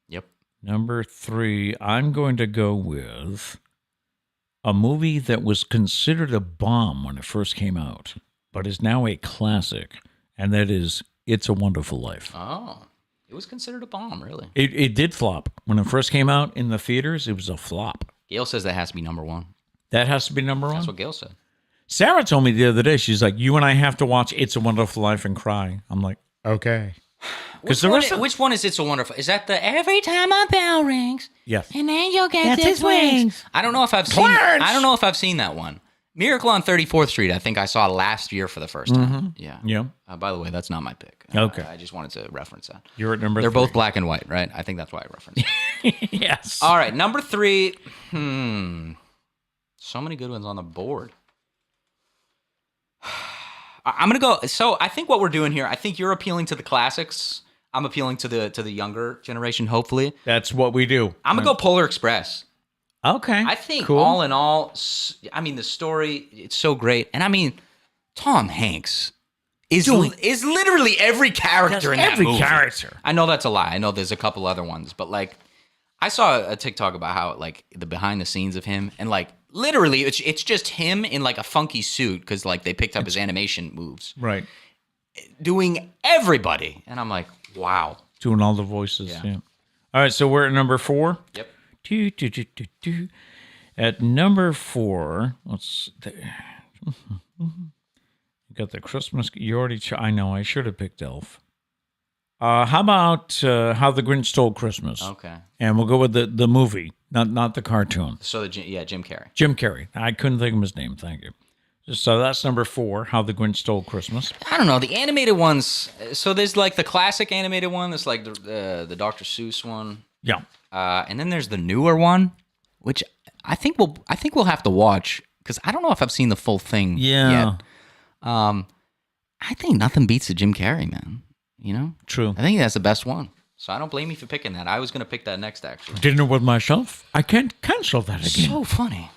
Speaker 1: Yep.
Speaker 2: Number 3, I'm going to go with a movie that was considered a bomb when it first came out, but is now a classic, and that is It's a Wonderful Life.
Speaker 1: Oh, it was considered a bomb, really.
Speaker 2: It did flop. When it first came out in the theaters, it was a flop.
Speaker 1: Gail says that has to be number 1.
Speaker 2: That has to be number 1?
Speaker 1: That's what Gail said.
Speaker 2: Sarah told me the other day, she's like, you and I have to watch It's a Wonderful Life and cry. I'm like, okay.
Speaker 1: Which one is It's a Wonderful? Is that the every time a bell rings?
Speaker 2: Yes.
Speaker 1: An angel gets its wings. I don't know if I've seen.
Speaker 2: Clarence!
Speaker 1: I don't know if I've seen that one. Miracle on 34th Street. I think I saw last year for the first time. Yeah.
Speaker 2: Yeah.
Speaker 1: By the way, that's not my pick.
Speaker 2: Okay.
Speaker 1: I just wanted to reference that.
Speaker 2: You're at number
Speaker 1: They're
Speaker 2: 3.
Speaker 1: both black and white, right? I think that's why I referenced it.
Speaker 2: Yes.
Speaker 1: All right, number 3. So many good ones on the board. I'm gonna go. So I think what we're doing here, I think you're appealing to the classics. I'm appealing to the younger generation. Hopefully,
Speaker 2: That's what we do.
Speaker 1: I'm gonna go Polar Express.
Speaker 2: Okay.
Speaker 1: I think
Speaker 2: cool.
Speaker 1: all in all, I mean, the story, it's so great. And I mean, Tom Hanks is literally every character in that movie.
Speaker 2: Every character.
Speaker 1: I know that's a lie. I know there's a couple other ones, but like, I saw a TikTok about how like the behind the scenes of him, and like literally it's just him in like a funky suit because like they picked up his animation moves,
Speaker 2: Right.
Speaker 1: doing everybody, and I'm like, wow.
Speaker 2: Doing all the voices.
Speaker 1: Yeah.
Speaker 2: Yeah. All right, so we're at number 4.
Speaker 1: Yep.
Speaker 2: At number 4, you got the Christmas. You already. I know. I should have picked Elf. How about How the Grinch Stole Christmas?
Speaker 1: Okay.
Speaker 2: And we'll go with the movie, not the cartoon.
Speaker 1: So Jim Carrey.
Speaker 2: Jim Carrey. I couldn't think of his name. Thank you. So that's number 4. How the Grinch Stole Christmas.
Speaker 1: I don't know, the animated ones. So there's like the classic animated one. That's like the Dr. Seuss one.
Speaker 2: Yeah.
Speaker 1: And then there's the newer one, which I think we'll have to watch because I don't know if I've seen the full thing
Speaker 2: Yeah.
Speaker 1: yet. I think nothing beats the Jim Carrey, man. You know?
Speaker 2: True.
Speaker 1: I think that's the best one. So I don't blame you for picking that. I was going to pick that next, actually.
Speaker 2: Dinner with myself. I can't cancel that again.
Speaker 1: So funny.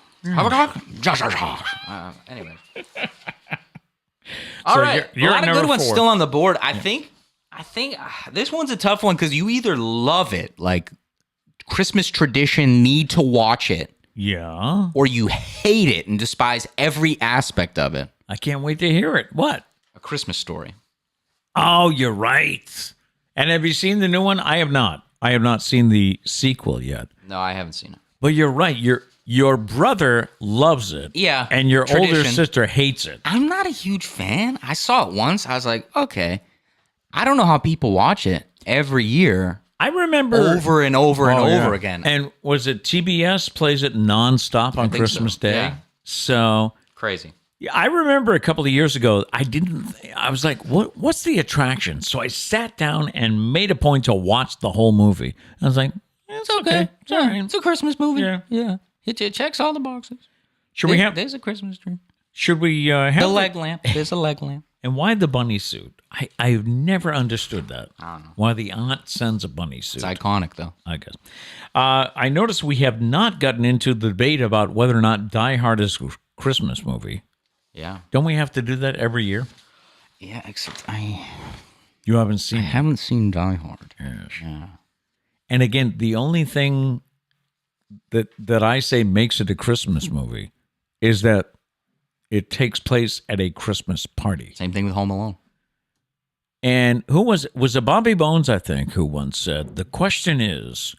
Speaker 1: Anyway. All right.
Speaker 2: you're
Speaker 1: a lot
Speaker 2: at
Speaker 1: of good
Speaker 2: number
Speaker 1: ones
Speaker 2: 4.
Speaker 1: still on the board. I think this one's a tough one because you either love it, like Christmas tradition, need to watch it,
Speaker 2: Yeah.
Speaker 1: or you hate it and despise every aspect of it.
Speaker 2: I can't wait to hear it. What?
Speaker 1: A Christmas Story.
Speaker 2: Oh, you're right. And have you seen the new one? I have not. I have not seen the sequel yet.
Speaker 1: No, I haven't seen it.
Speaker 2: But you're right. Your brother loves it.
Speaker 1: Yeah,
Speaker 2: And your older
Speaker 1: tradition.
Speaker 2: sister hates it.
Speaker 1: I'm not a huge fan. I saw it once. I was like, okay. I don't know how people watch it every year
Speaker 2: I remember
Speaker 1: over and over and over again.
Speaker 2: And was it TBS plays it nonstop on
Speaker 1: think
Speaker 2: Christmas
Speaker 1: so.
Speaker 2: Day?
Speaker 1: Yeah.
Speaker 2: So
Speaker 1: Crazy.
Speaker 2: yeah, I remember a couple of years ago, I was like, what's the attraction? So I sat down and made a point to watch the whole movie. I was like, it's okay. It's all right.
Speaker 1: It's a Christmas movie.
Speaker 2: Yeah.
Speaker 1: It checks all the boxes. There's a Christmas tree.
Speaker 2: Should we have
Speaker 1: The leg lamp. There's a leg lamp.
Speaker 2: And why the bunny suit? I've never understood that.
Speaker 1: I don't know.
Speaker 2: Why the aunt sends a bunny suit.
Speaker 1: It's iconic, though.
Speaker 2: I guess. I noticed we have not gotten into the debate about whether or not Die Hard is a Christmas movie.
Speaker 1: Yeah.
Speaker 2: Don't we have to do that every year?
Speaker 1: Yeah, except
Speaker 2: You haven't seen it.
Speaker 1: haven't seen Die Hard.
Speaker 2: Yes.
Speaker 1: Yeah.
Speaker 2: And again, the only thing that I say makes it a Christmas movie is that it takes place at a Christmas party.
Speaker 1: Same thing with Home Alone.
Speaker 2: And who was it Bobby Bones, I think, who once said, the question is,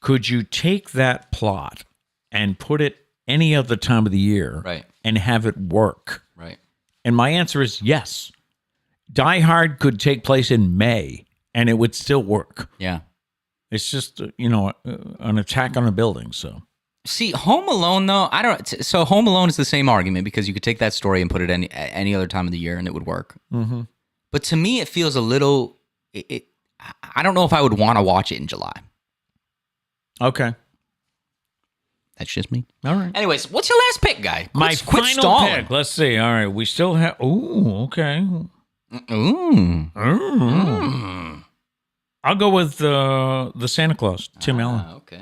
Speaker 2: could you take that plot and put it any other time of the year
Speaker 1: Right.
Speaker 2: and have it work?
Speaker 1: Right.
Speaker 2: And my answer is yes. Die Hard could take place in May and it would still work.
Speaker 1: Yeah.
Speaker 2: It's just, an attack on a building, so.
Speaker 1: See, Home Alone, though, I don't. So Home Alone is the same argument because you could take that story and put it any other time of the year and it would work.
Speaker 2: Mm-hmm.
Speaker 1: But to me, it feels a little. I don't know if I would want to watch it in July.
Speaker 2: Okay.
Speaker 1: That's just me.
Speaker 2: All right.
Speaker 1: Anyways, what's your last pick, guy?
Speaker 2: My
Speaker 1: Quit
Speaker 2: final
Speaker 1: stalling.
Speaker 2: pick. Let's see. All right. We still have. Ooh, okay. I'll go with the Santa Claus, Tim Allen.
Speaker 1: Okay.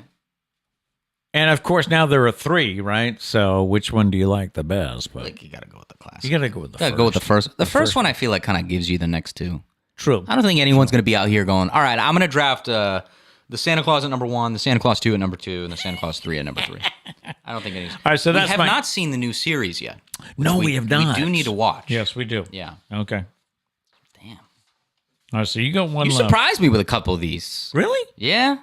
Speaker 2: And of course, now there are 3, right? So which one do you like the best? But
Speaker 1: Like you gotta go with the classic.
Speaker 2: you got to go with the
Speaker 1: Gotta
Speaker 2: first.
Speaker 1: go with the first. The first
Speaker 2: first
Speaker 1: one I feel like kind of gives you the next two.
Speaker 2: True.
Speaker 1: I don't think anyone's gonna be out here going, all right, I'm gonna draft the Santa Claus at number 1, the Santa Claus 2 at number 2, and the Santa Claus 3 at number 3. I don't think anyone's.
Speaker 2: All right, so
Speaker 1: we
Speaker 2: that's
Speaker 1: have
Speaker 2: my-
Speaker 1: not seen the new series yet.
Speaker 2: No, we have not.
Speaker 1: We do need to watch.
Speaker 2: Yes, we do.
Speaker 1: Yeah.
Speaker 2: Okay.
Speaker 1: Damn.
Speaker 2: All right, so you got one
Speaker 1: You
Speaker 2: left.
Speaker 1: surprised me with a couple of these.
Speaker 2: Really?
Speaker 1: Yeah.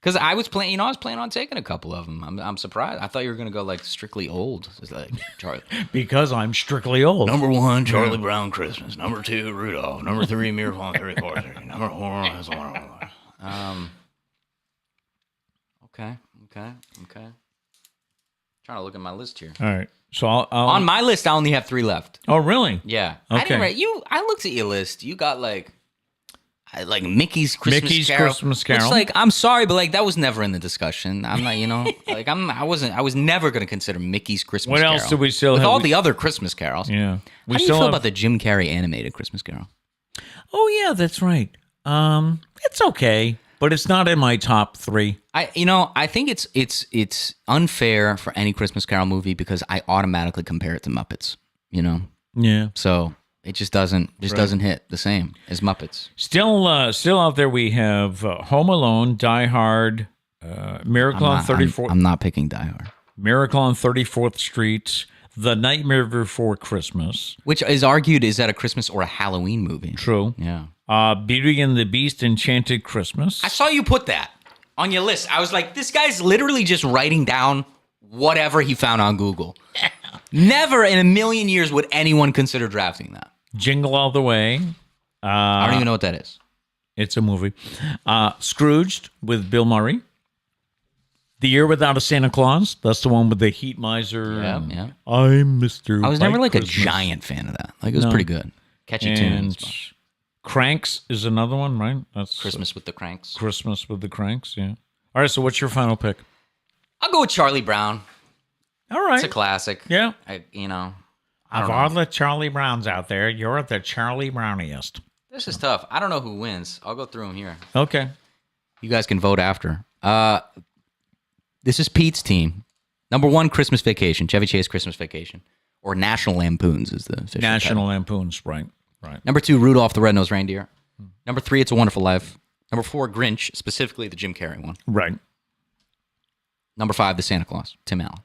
Speaker 1: Because I was planning on taking a couple of them. I'm surprised. I thought you were gonna go like strictly old. It's like Charlie.
Speaker 2: Because I'm strictly old.
Speaker 1: Number 1, Charlie Brown Christmas. Number 2, Rudolph. Number 3, Miracle on 34th Street. Number 4, Okay. Trying to look at my list here.
Speaker 2: All right. So I'll
Speaker 1: On my list, I only have 3 left.
Speaker 2: Oh, really?
Speaker 1: Yeah.
Speaker 2: Okay.
Speaker 1: I didn't write you. I looked at your list. You got like Like Mickey's Christmas Carol. Which, like, I'm sorry, but like that was never in the discussion. I'm not, like I was never going to consider Mickey's Christmas Carol.
Speaker 2: What else do we still have?
Speaker 1: With all the other Christmas carols.
Speaker 2: Yeah.
Speaker 1: How do you feel about the Jim Carrey animated Christmas Carol?
Speaker 2: Oh yeah, that's right. It's okay, but it's not in my top 3.
Speaker 1: I think it's unfair for any Christmas Carol movie because I automatically compare it to Muppets.
Speaker 2: Yeah.
Speaker 1: So it just doesn't hit the same as Muppets.
Speaker 2: Still out there we have Home Alone, Die Hard, Miracle on 34th.
Speaker 1: I'm not picking Die Hard.
Speaker 2: Miracle on 34th Street, The Nightmare Before Christmas,
Speaker 1: which is argued is that a Christmas or a Halloween movie.
Speaker 2: True.
Speaker 1: Yeah.
Speaker 2: Beauty and the Beast, Enchanted Christmas.
Speaker 1: I saw you put that on your list. I was like, this guy's literally just writing down whatever he found on Google. Never in a million years would anyone consider drafting that.
Speaker 2: Jingle All the Way.
Speaker 1: I don't even know what that is.
Speaker 2: It's a movie. Scrooged with Bill Murray. The Year Without a Santa Claus. That's the one with the heat miser.
Speaker 1: Yeah.
Speaker 2: I'm Mr.
Speaker 1: I was never like
Speaker 2: Christmas.
Speaker 1: a giant fan of that. Like it was pretty good. Catchy tunes.
Speaker 2: Cranks is another one, right? That's
Speaker 1: Christmas with the Cranks.
Speaker 2: Christmas with the Cranks, yeah. All right, so what's your final pick?
Speaker 1: I'll go with Charlie Brown.
Speaker 2: All right.
Speaker 1: It's a classic.
Speaker 2: Yeah.
Speaker 1: Of
Speaker 2: all the Charlie Browns out there, you're the Charlie Browniest.
Speaker 1: This is tough. I don't know who wins. I'll go through them here.
Speaker 2: Okay.
Speaker 1: You guys can vote after. This is Pete's team. Number 1, Christmas Vacation. Chevy Chase Christmas Vacation. Or National Lampoons is the official
Speaker 2: National
Speaker 1: title.
Speaker 2: Lampoons, right.
Speaker 1: Number 2, Rudolph the Red-Nosed Reindeer. Number 3, It's a Wonderful Life. Number 4, Grinch, specifically the Jim Carrey one.
Speaker 2: Right.
Speaker 1: Number 5, The Santa Claus, Tim Allen.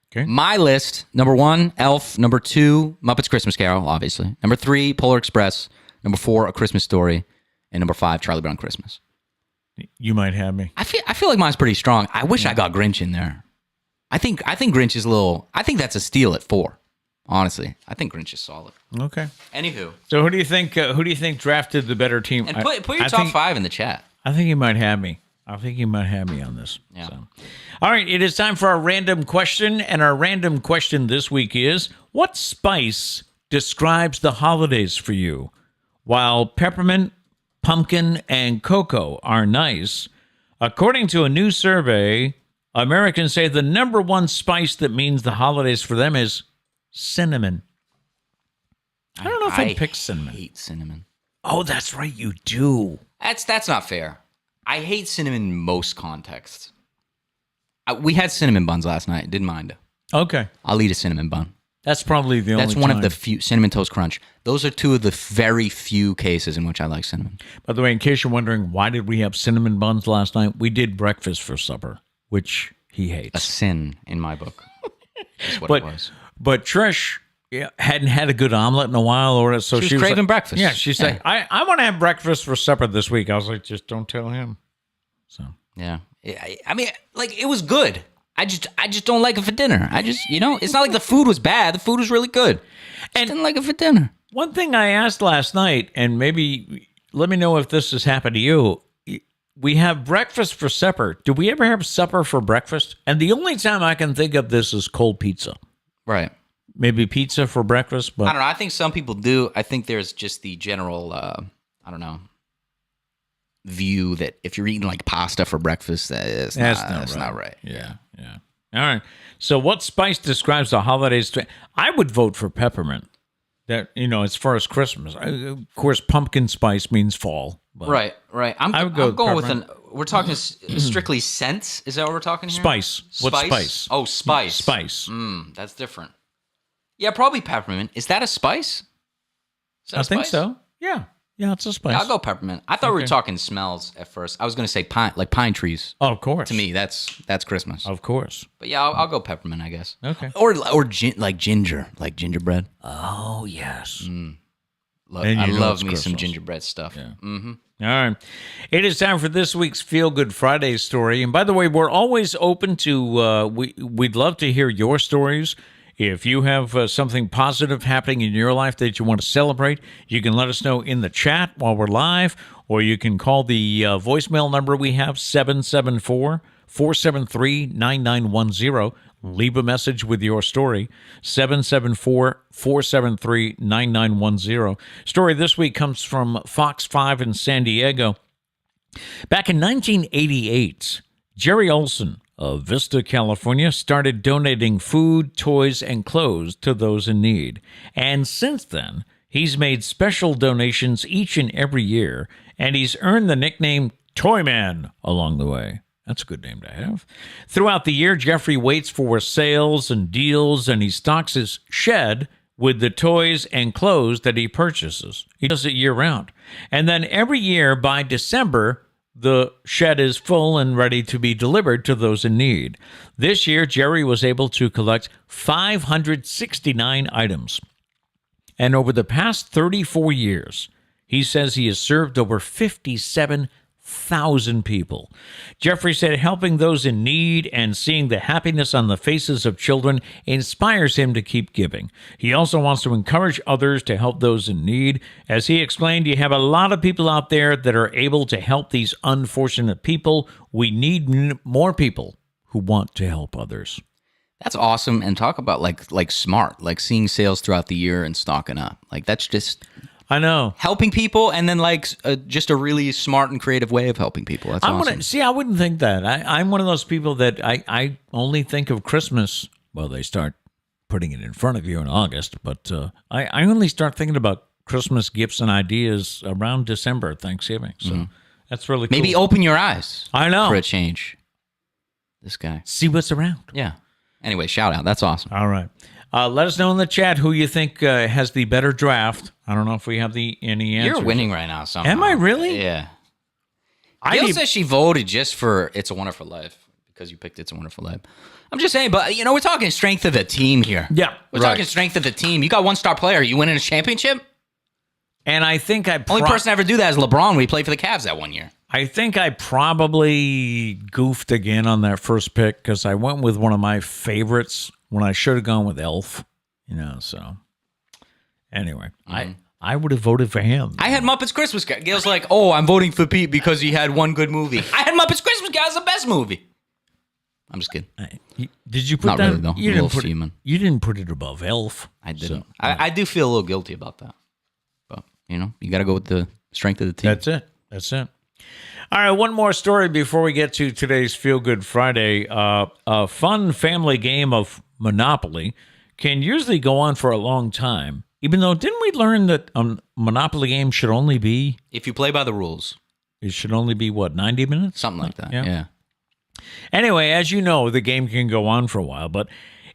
Speaker 2: Okay.
Speaker 1: My list, number 1, Elf. Number 2, Muppets Christmas Carol, obviously. Number 3, Polar Express. Number 4, A Christmas Story. And number 5, Charlie Brown Christmas.
Speaker 2: You might have me.
Speaker 1: I feel like mine's pretty strong. I wish I got Grinch in there. I think Grinch is a little... I think that's a steal at 4. Honestly, I think Grinch is solid.
Speaker 2: Okay.
Speaker 1: Anywho,
Speaker 2: so who do you think drafted the better team?
Speaker 1: And put your top 5 in the chat.
Speaker 2: I think you might have me. I think you might have me on this.
Speaker 1: Yeah.
Speaker 2: So. All right, it is time for our random question, and our random question this week is: what spice describes the holidays for you? While peppermint, pumpkin, and cocoa are nice, according to a new survey, Americans say the number 1 spice that means the holidays for them is cinnamon. I don't know if I'd pick cinnamon.
Speaker 1: I hate cinnamon.
Speaker 2: Oh, that's right, you do.
Speaker 1: That's not fair. I hate cinnamon in most contexts. We had cinnamon buns last night. Didn't mind it.
Speaker 2: Okay.
Speaker 1: I'll eat a cinnamon bun.
Speaker 2: That's probably the only
Speaker 1: That's one
Speaker 2: time.
Speaker 1: of the few. Cinnamon Toast Crunch. Those are 2 of the very few cases in which I like cinnamon.
Speaker 2: By the way, in case you're wondering, why did we have cinnamon buns last night? We did breakfast for supper, which he hates.
Speaker 1: A sin in my book. That's what it was.
Speaker 2: But Trish hadn't had a good omelet in a while, or so
Speaker 1: she was craving
Speaker 2: like,
Speaker 1: breakfast.
Speaker 2: Yeah, she said, I want to have breakfast for supper this week. I was like, just don't tell him. So
Speaker 1: yeah, I mean, like it was good. I just don't like it for dinner. It's not like the food was bad. The food was really good. I didn't like it for dinner.
Speaker 2: One thing I asked last night, and maybe let me know if this has happened to you. We have breakfast for supper. Do we ever have supper for breakfast? And the only time I can think of this is cold pizza.
Speaker 1: Right.
Speaker 2: Maybe pizza for breakfast, but
Speaker 1: I don't know. I think some people do. I think there's just the general, view that if you're eating like pasta for breakfast, that's not right.
Speaker 2: Yeah. All right. So what spice describes the holidays? I would vote for peppermint. That, as far as Christmas. Of course, pumpkin spice means fall. But
Speaker 1: right.
Speaker 2: I would go
Speaker 1: I'm going with we're talking strictly scents. Is that what we're talking here?
Speaker 2: Spice. What spice?
Speaker 1: Oh, spice.
Speaker 2: Spice.
Speaker 1: That's different. Yeah, probably peppermint. Is that a spice?
Speaker 2: I think so. Yeah, it's a spice.
Speaker 1: Yeah, I'll go peppermint. I thought we were talking smells at first. I was going to say pine trees.
Speaker 2: Oh, of course.
Speaker 1: To me, that's Christmas.
Speaker 2: Of course.
Speaker 1: But yeah, I'll go peppermint, I guess.
Speaker 2: Okay.
Speaker 1: Or like ginger, like gingerbread.
Speaker 2: Oh, yes.
Speaker 1: I love me some gingerbread stuff. Yeah. Mm-hmm.
Speaker 2: All right. It is time for this week's Feel Good Friday story. And by the way, we're always open to, we'd love to hear your stories. If you have something positive happening in your life that you want to celebrate, you can let us know in the chat while we're live, or you can call the voicemail number we have, 774 774-473-9910. Leave a message with your story. 774-473-9910. Story this week comes from Fox 5 in San Diego. Back in 1988, Jerry Olson of Vista, California, started donating food, toys, and clothes to those in need. And since then, he's made special donations each and every year, and he's earned the nickname Toy Man along the way. That's a good name to have. Throughout the year, Jeffrey waits for sales and deals, and he stocks his shed with the toys and clothes that he purchases. He does it year-round. And then every year, by December, the shed is full and ready to be delivered to those in need. This year, Jerry was able to collect 569 items. And over the past 34 years, he says he has served over 57,000 people. Jeffrey said helping those in need and seeing the happiness on the faces of children inspires him to keep giving. He also wants to encourage others to help those in need. As he explained, you have a lot of people out there that are able to help these unfortunate people. We need more people who want to help others.
Speaker 1: That's awesome. And talk about like smart, like seeing sales throughout the year and stocking up. Like that's just...
Speaker 2: I know.
Speaker 1: Helping people, and then just a really smart and creative way of helping people. That's awesome.
Speaker 2: I wouldn't think that. I'm one of those people that I only think of Christmas. Well, they start putting it in front of you in August, but I only start thinking about Christmas gifts and ideas around December, Thanksgiving. So that's really cool.
Speaker 1: Maybe open your eyes.
Speaker 2: I know.
Speaker 1: For a change. This guy.
Speaker 2: See what's around.
Speaker 1: Yeah. Anyway, shout out. That's awesome.
Speaker 2: All right. Let us know in the chat who you think has the better draft. I don't know if we have any answers.
Speaker 1: You're winning right now somehow.
Speaker 2: Am I really?
Speaker 1: Yeah. Gail says she voted just for It's a Wonderful Life because you picked It's a Wonderful Life. I'm just saying, but, we're talking strength of the team here.
Speaker 2: Yeah.
Speaker 1: We're talking strength of the team. You got one-star player. You winning a championship?
Speaker 2: And I think
Speaker 1: only person to ever do that is LeBron when he played for the Cavs that one year.
Speaker 2: I think I probably goofed again on that first pick because I went with one of my favorites when I should have gone with Elf, so anyway, I would have voted for him.
Speaker 1: I had Muppets Christmas Carol. Gail's like, oh, I'm voting for Pete because he had one good movie. I had Muppets Christmas Carol as the best movie. I'm just kidding.
Speaker 2: Did you put
Speaker 1: Not
Speaker 2: that?
Speaker 1: really, though.
Speaker 2: You didn't put it above Elf.
Speaker 1: I didn't.
Speaker 2: So,
Speaker 1: I do feel a little guilty about that. But, you got to go with the strength of the team.
Speaker 2: That's it. All right, one more story before we get to today's Feel Good Friday. A fun family game of Monopoly can usually go on for a long time, even though didn't we learn that a Monopoly game should only be...
Speaker 1: If you play by the rules.
Speaker 2: It should only be, 90 minutes?
Speaker 1: Something like that, yeah.
Speaker 2: Anyway, as you know, the game can go on for a while, but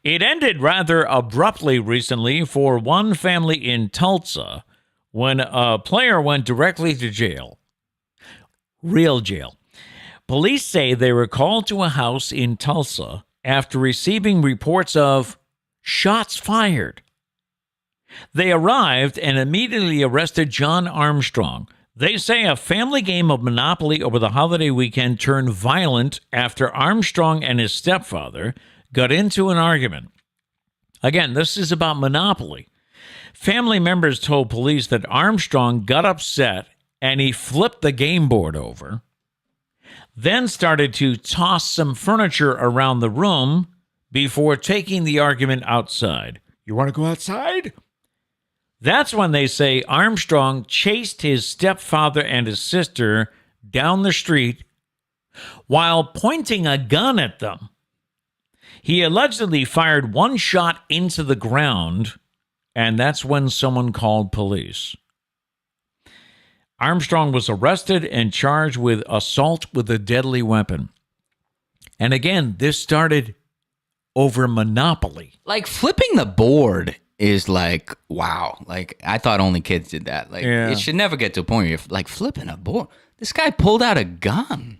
Speaker 2: it ended rather abruptly recently for one family in Tulsa when a player went directly to jail. Real jail. Police say they were called to a house in Tulsa after receiving reports of shots fired. They arrived and immediately arrested John Armstrong. They say a family game of Monopoly over the holiday weekend turned violent after Armstrong and his stepfather got into an argument. Again, this is about Monopoly. Family members told police that Armstrong got upset and he flipped the game board over, then started to toss some furniture around the room before taking the argument outside. You want to go outside? That's when they say Armstrong chased his stepfather and his sister down the street while pointing a gun at them. He allegedly fired one shot into the ground, and that's when someone called police. Armstrong was arrested and charged with assault with a deadly weapon. And again, this started over Monopoly.
Speaker 1: Like, flipping the board is like, wow. Like, I thought only kids did that. Like, It should never get to a point where you're like, flipping a board. This guy pulled out a gun.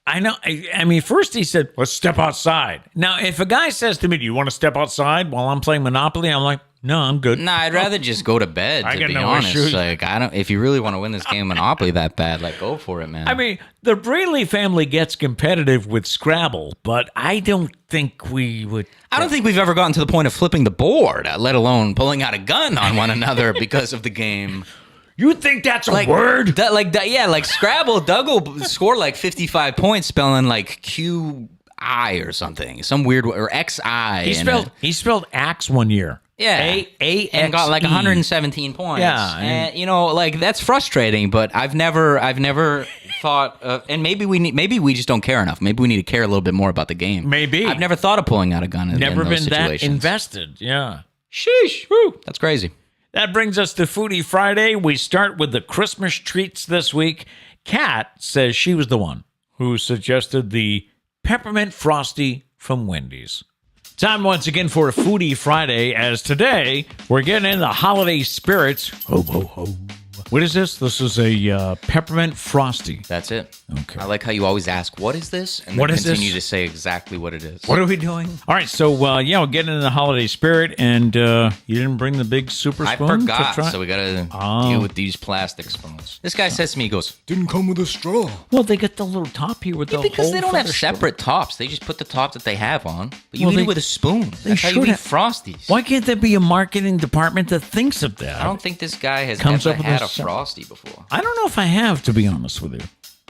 Speaker 2: I know. I mean, first he said, let's step outside. Now, if a guy says to me, do you want to step outside while I'm playing Monopoly? I'm like, no, I'm good.
Speaker 1: Nah, I'd rather just go to bed, to be honest.
Speaker 2: Issues.
Speaker 1: Like, if you really want to win this game of Monopoly that bad, like, go for it, man.
Speaker 2: I mean, the Braley family gets competitive with Scrabble, but I don't think we would.
Speaker 1: I don't think we've ever gotten to the point of flipping the board, let alone pulling out a gun on one another because of the game.
Speaker 2: You think that's a
Speaker 1: Like
Speaker 2: word?
Speaker 1: Yeah, like Scrabble. Doug will score like 55 points spelling like QI or something, some weird or XI.
Speaker 2: He spelled axe one year.
Speaker 1: Yeah,
Speaker 2: A-X-E.
Speaker 1: and got like 117 points.
Speaker 2: Yeah,
Speaker 1: and you know, like that's frustrating. But I've never thought, and maybe we just don't care enough. Maybe we need to care a little bit more about the game.
Speaker 2: Maybe
Speaker 1: I've never thought of pulling out a gun.
Speaker 2: Never
Speaker 1: in those
Speaker 2: been that
Speaker 1: situations.
Speaker 2: invested. Yeah.
Speaker 1: Sheesh, whew, that's crazy.
Speaker 2: That brings us to Foodie Friday. We start with the Christmas treats this week. Kat says she was the one who suggested the Peppermint Frosty from Wendy's. Time once again for a Foodie Friday, as today we're getting in the holiday spirits. Ho, ho, ho. What is this? This is a Peppermint Frosty.
Speaker 1: That's it.
Speaker 2: Okay.
Speaker 1: I like how you always ask, "What is this?" and then
Speaker 2: What is
Speaker 1: continue
Speaker 2: this?
Speaker 1: to say exactly what it is.
Speaker 2: What are we doing? All right, so we're getting in the holiday spirit, and you didn't bring the big super
Speaker 1: I
Speaker 2: spoon to
Speaker 1: forgot,
Speaker 2: try?
Speaker 1: so we gotta deal with these plastic spoons. This guy says to me, he goes,
Speaker 3: Didn't come with a straw.
Speaker 2: Well, they get the little top here with the
Speaker 1: because
Speaker 2: hole
Speaker 1: they don't
Speaker 2: for
Speaker 1: have
Speaker 2: the straw.
Speaker 1: separate tops. They just put the top that they have on. But you
Speaker 2: Well,
Speaker 1: eat
Speaker 2: they-
Speaker 1: it with a spoon. That's how you
Speaker 2: should
Speaker 1: eat
Speaker 2: have-
Speaker 1: Frosties.
Speaker 2: Why can't there be a marketing department that thinks of that?
Speaker 1: I don't think this guy has
Speaker 2: Comes
Speaker 1: ever
Speaker 2: up with
Speaker 1: had
Speaker 2: a
Speaker 1: a
Speaker 2: se-
Speaker 1: Frosty before.
Speaker 2: I don't know if I have, to be honest with you.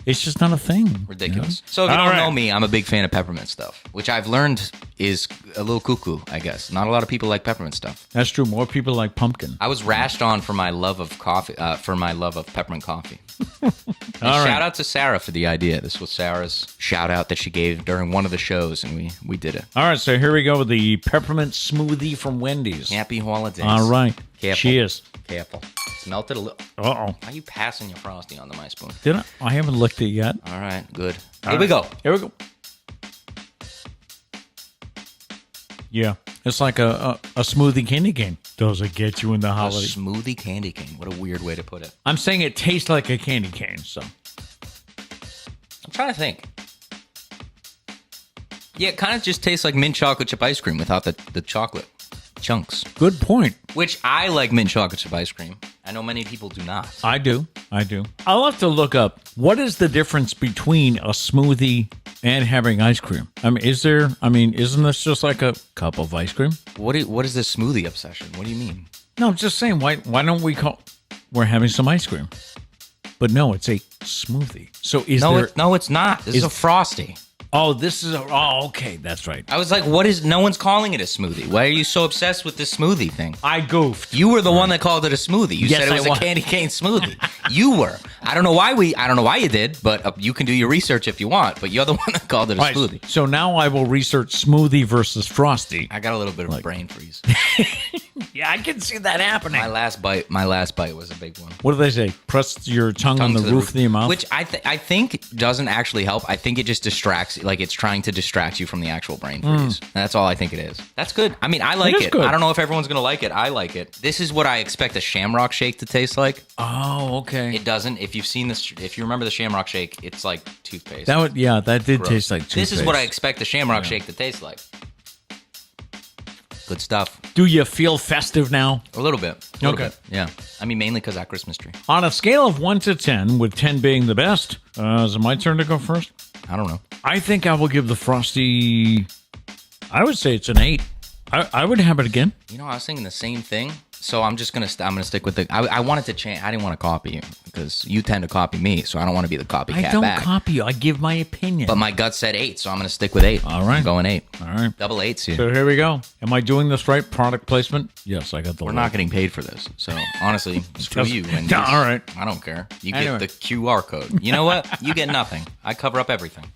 Speaker 2: It's just not a thing.
Speaker 1: Ridiculous. So if you
Speaker 2: All
Speaker 1: don't
Speaker 2: right.
Speaker 1: know me, I'm a big fan of peppermint stuff, which I've learned is a little cuckoo, I guess. Not a lot of people like peppermint stuff.
Speaker 2: That's true. More people like pumpkin.
Speaker 1: I was rashed on for my love of coffee, for my love of peppermint coffee.
Speaker 2: All right.
Speaker 1: Shout out to Sarah for the idea. This was Sarah's shout out that she gave during one of the shows, and we did it.
Speaker 2: All right, so here we go with the peppermint smoothie from Wendy's.
Speaker 1: Happy holidays.
Speaker 2: All right.
Speaker 1: Careful.
Speaker 2: Cheers.
Speaker 1: Careful. It's melted a little.
Speaker 2: Uh-oh.
Speaker 1: Why are you passing your Frosty onto my spoon?
Speaker 2: Did I? I haven't licked it yet.
Speaker 1: All right, good.
Speaker 2: All
Speaker 1: Here we
Speaker 2: right.
Speaker 1: go.
Speaker 2: Here we go. Yeah. It's like a smoothie candy cane. Does it get you in the
Speaker 1: A
Speaker 2: holiday?
Speaker 1: smoothie candy cane. What a weird way to put it.
Speaker 2: I'm saying it tastes like a candy cane, so.
Speaker 1: I'm trying to think. Yeah, it kind of just tastes like mint chocolate chip ice cream without the chocolate chunks.
Speaker 2: Good point.
Speaker 1: Which I like mint chocolate chip ice cream. I know many people do not.
Speaker 2: I do. I'll have to look up what is the difference between a smoothie and having ice cream. Isn't this just like a cup of ice cream?
Speaker 1: What is this smoothie obsession? What do you mean?
Speaker 2: No, I'm just saying, why don't we call we're having some ice cream? But no, it's a smoothie. So
Speaker 1: No, it's not. This is a Frosty.
Speaker 2: Oh, this is okay, that's right.
Speaker 1: I was like, no one's calling it a smoothie. Why are you so obsessed with this smoothie thing?
Speaker 2: I goofed.
Speaker 1: You were the one that called it a smoothie. You
Speaker 2: Yes,
Speaker 1: said it was
Speaker 2: I
Speaker 1: a
Speaker 2: was.
Speaker 1: candy cane smoothie. You were. I don't know why you did, but you can do your research if you want, but you're the one that called it a
Speaker 2: All right,
Speaker 1: smoothie.
Speaker 2: so now I will research smoothie versus Frosty.
Speaker 1: I got a little bit of a brain freeze.
Speaker 2: Yeah, I can see that happening.
Speaker 1: My last bite was a big one.
Speaker 2: What do they say? Press your tongue on
Speaker 1: To
Speaker 2: the roof of your mouth?
Speaker 1: Which I think doesn't actually help. I think it just distracts, like it's trying to distract you from the actual brain freeze. That's all I think it is. That's good. I mean, I like
Speaker 2: is
Speaker 1: it.
Speaker 2: good.
Speaker 1: I don't know if everyone's going to like it. I like it. This is what I expect a Shamrock Shake to taste like.
Speaker 2: Oh, okay.
Speaker 1: It doesn't. If you've seen this, if you remember the Shamrock Shake, it's like toothpaste.
Speaker 2: That did
Speaker 1: Gross.
Speaker 2: taste like toothpaste.
Speaker 1: This is what I expect the Shamrock Shake to taste like. Good stuff.
Speaker 2: Do you feel festive now?
Speaker 1: A little bit. A little
Speaker 2: Okay.
Speaker 1: bit. Yeah. I mean, mainly because of that Christmas tree.
Speaker 2: On a scale of 1 to 10, with 10 being the best, is it my turn to go first?
Speaker 1: I don't know.
Speaker 2: I think I will give the Frosty, I would say it's an 8. I would have it again.
Speaker 1: You know, I was thinking the same thing. So I'm just gonna stick with the. I wanted to change. I didn't want to copy you because you tend to copy me, so I don't want to be the copycat
Speaker 2: I don't
Speaker 1: back.
Speaker 2: copy you. I give my opinion.
Speaker 1: But my gut said 8, so I'm gonna stick with 8.
Speaker 2: All right.
Speaker 1: I'm going 8.
Speaker 2: All right.
Speaker 1: Double 8s here.
Speaker 2: So here we go. Am I doing this right? Product placement? Yes, I got the
Speaker 1: We're
Speaker 2: logo.
Speaker 1: not getting paid for this, so honestly, screw you. And
Speaker 2: All right.
Speaker 1: I don't care. You
Speaker 2: Anyway.
Speaker 1: get the QR code. You know what? You get nothing. I cover up everything.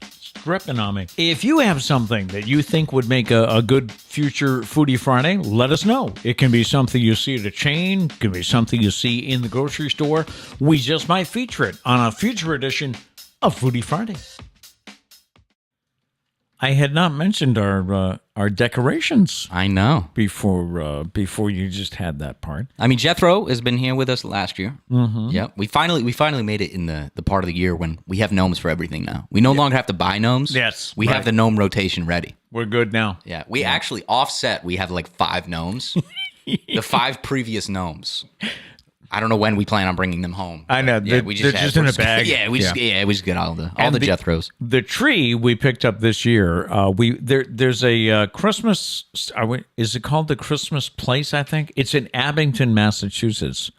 Speaker 2: Ripping on me. If you have something that you think would make a good future Foodie Friday, let us know. It can be something you see at a chain, it can be something you see in the grocery store. We just might feature it on a future edition of Foodie Friday. I had not mentioned our decorations
Speaker 1: I know.
Speaker 2: before you just had that part.
Speaker 1: I mean, Jethro has been here with us last year. Mm-hmm. Yeah, we finally made it in the part of the year when we have gnomes for everything now. We no longer have to buy gnomes.
Speaker 2: Yes,
Speaker 1: we
Speaker 2: right.
Speaker 1: have the gnome rotation ready.
Speaker 2: We're good now.
Speaker 1: Yeah, we actually offset. We have like 5 gnomes. The 5 previous gnomes. I don't know when we plan on bringing them home.
Speaker 2: I know.
Speaker 1: Yeah,
Speaker 2: They're just in a bag.
Speaker 1: Yeah, we just get all the Jethros.
Speaker 2: The tree we picked up this year. There's a Christmas. Is it called the Christmas Place? I think it's in Abington, Massachusetts,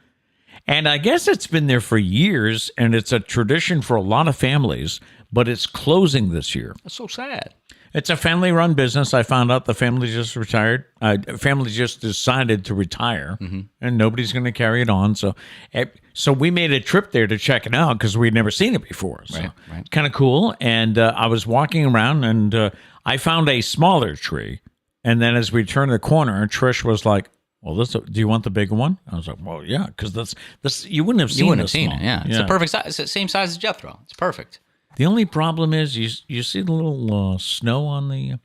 Speaker 2: And I guess it's been there for years, and it's a tradition for a lot of families, but it's closing this year.
Speaker 1: That's so sad.
Speaker 2: It's a family-run business. I found out the family just retired. Family just decided to retire, and nobody's going to carry it on. So we made a trip there to check it out because we'd never seen it before. So
Speaker 1: right.
Speaker 2: Kind of cool. And I was walking around, and I found a smaller tree. And then as we turned the corner, Trish was like, "Well, do you want the bigger one?" I was like, "Well, yeah, because this you wouldn't have seen.
Speaker 1: You wouldn't have seen it. Yeah, it's the perfect size. It's the same size as Jethro. It's perfect.
Speaker 2: The only problem is you see the little snow on the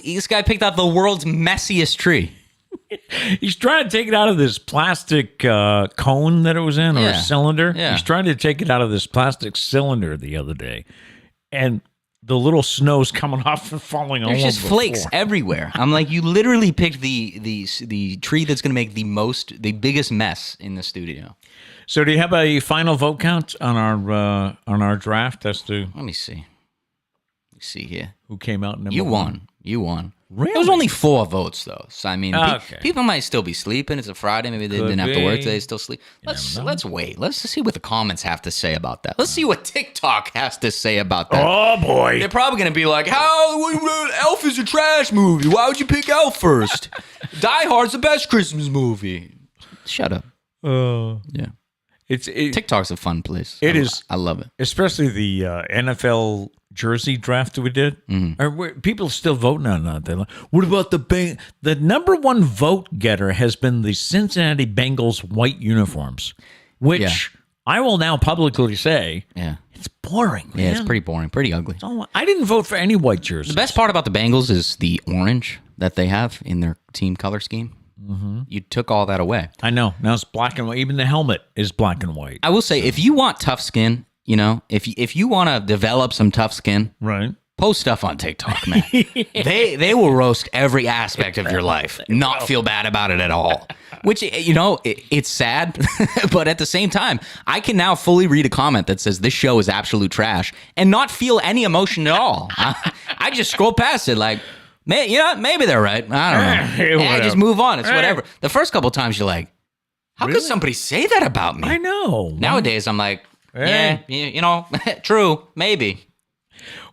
Speaker 1: This guy picked out the world's messiest tree.
Speaker 2: He's trying to take it out of this plastic cone that it was in, or cylinder.
Speaker 1: Yeah.
Speaker 2: He's trying to take it out of this plastic cylinder the other day, and the little snow's coming off and falling all over.
Speaker 1: There's just flakes everywhere. I'm like, you literally picked the tree that's going to make the biggest mess in the studio.
Speaker 2: So, do you have a final vote count on our draft as to?
Speaker 1: Let me see. Let's see here.
Speaker 2: Who came out number
Speaker 1: You
Speaker 2: one?
Speaker 1: won. You won.
Speaker 2: Really?
Speaker 1: It was only 4 votes, though. So, I mean,
Speaker 2: Okay.
Speaker 1: people might still be sleeping. It's a Friday. Maybe they didn't have to work today. They still sleep. Let's wait. Let's see what the comments have to say about that. Let's see what TikTok has to say about that.
Speaker 2: Oh, boy.
Speaker 1: They're probably going to be like, Elf is a trash movie. Why would you pick Elf first? Die Hard's the best Christmas movie. Shut up. Yeah. TikTok's a fun place.
Speaker 2: It is.
Speaker 1: I love it.
Speaker 2: Especially the NFL jersey draft that we did. People are still voting on that. They're like, what about the number one vote getter has been the Cincinnati Bengals white uniforms, which I will now publicly say, it's boring, man.
Speaker 1: Yeah, it's pretty boring, pretty ugly.
Speaker 2: I didn't vote for any white jerseys.
Speaker 1: The best part about the Bengals is the orange that they have in their team color scheme. You took all that away.
Speaker 2: I know. Now it's black and white. Even the helmet is black and white.
Speaker 1: I will say, if you want tough skin, if you want to develop some tough skin,
Speaker 2: right?
Speaker 1: Post stuff on TikTok, man. They will roast every aspect of your life, not feel bad about it at all. Which, it's sad, but at the same time, I can now fully read a comment that says this show is absolute trash and not feel any emotion at all. I just scroll past it like, maybe they're right. I don't know. Just move on. It's whatever. The first couple times you're like, how could somebody say that about me?
Speaker 2: I know.
Speaker 1: Nowadays, I'm like, true, maybe.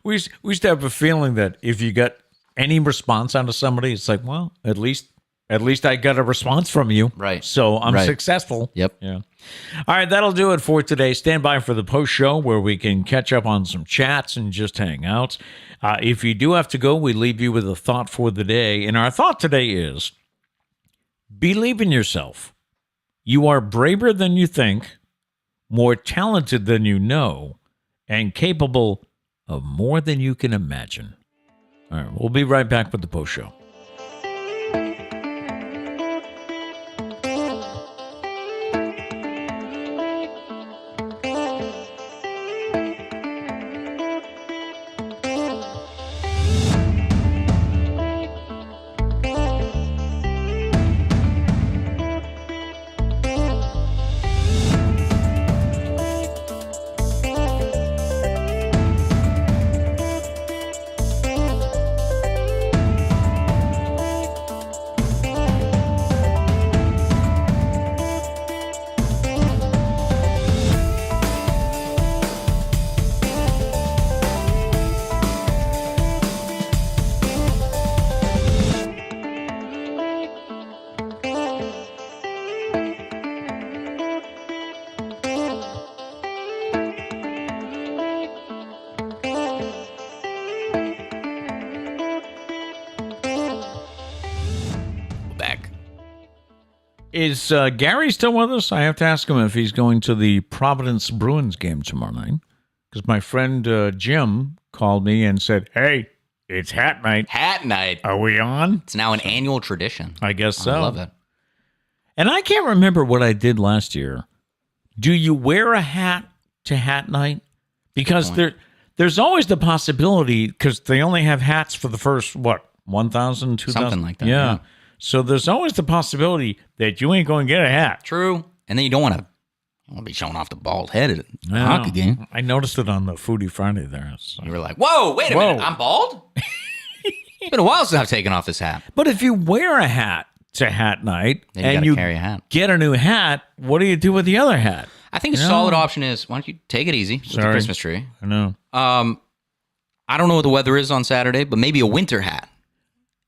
Speaker 2: We used to have a feeling that if you got any response out of somebody, it's like, well, at least I got a response from you.
Speaker 1: Right.
Speaker 2: So I'm successful.
Speaker 1: Yep.
Speaker 2: Yeah. All right, that'll do it for today. Stand by for the post show where we can catch up on some chats and just hang out. If you do have to go, we leave you with a thought for the day. And our thought today is, believe in yourself. You are braver than you think, more talented than you know, and capable of more than you can imagine. All right, we'll be right back with the post show. Is Gary still with us? I have to ask him if he's going to the Providence Bruins game tomorrow night. Because my friend Jim called me and said, hey, it's hat night.
Speaker 1: Hat night.
Speaker 2: Are we on?
Speaker 1: It's now an annual tradition.
Speaker 2: I guess so.
Speaker 1: I love it.
Speaker 2: And I can't remember what I did last year. Do you wear a hat to hat night? Because there's always the possibility, because they only have hats for the first, 1,000, 2,000?
Speaker 1: Something like that.
Speaker 2: Yeah. So there's always the possibility that you ain't going to get a hat.
Speaker 1: True. And then you don't want to be showing off the bald head at a hockey game.
Speaker 2: I noticed it on the Foodie Friday there. So.
Speaker 1: You were like, whoa, wait a minute, I'm bald? It's been a while since I've taken off this hat.
Speaker 2: But if you wear a hat to hat night,
Speaker 1: Then you
Speaker 2: and
Speaker 1: gotta
Speaker 2: you
Speaker 1: carry a hat.
Speaker 2: get a new hat, what do you do with the other hat?
Speaker 1: I think a solid option is, why don't you take it easy with the Christmas tree?
Speaker 2: I know.
Speaker 1: I don't know what the weather is on Saturday, but maybe a winter hat.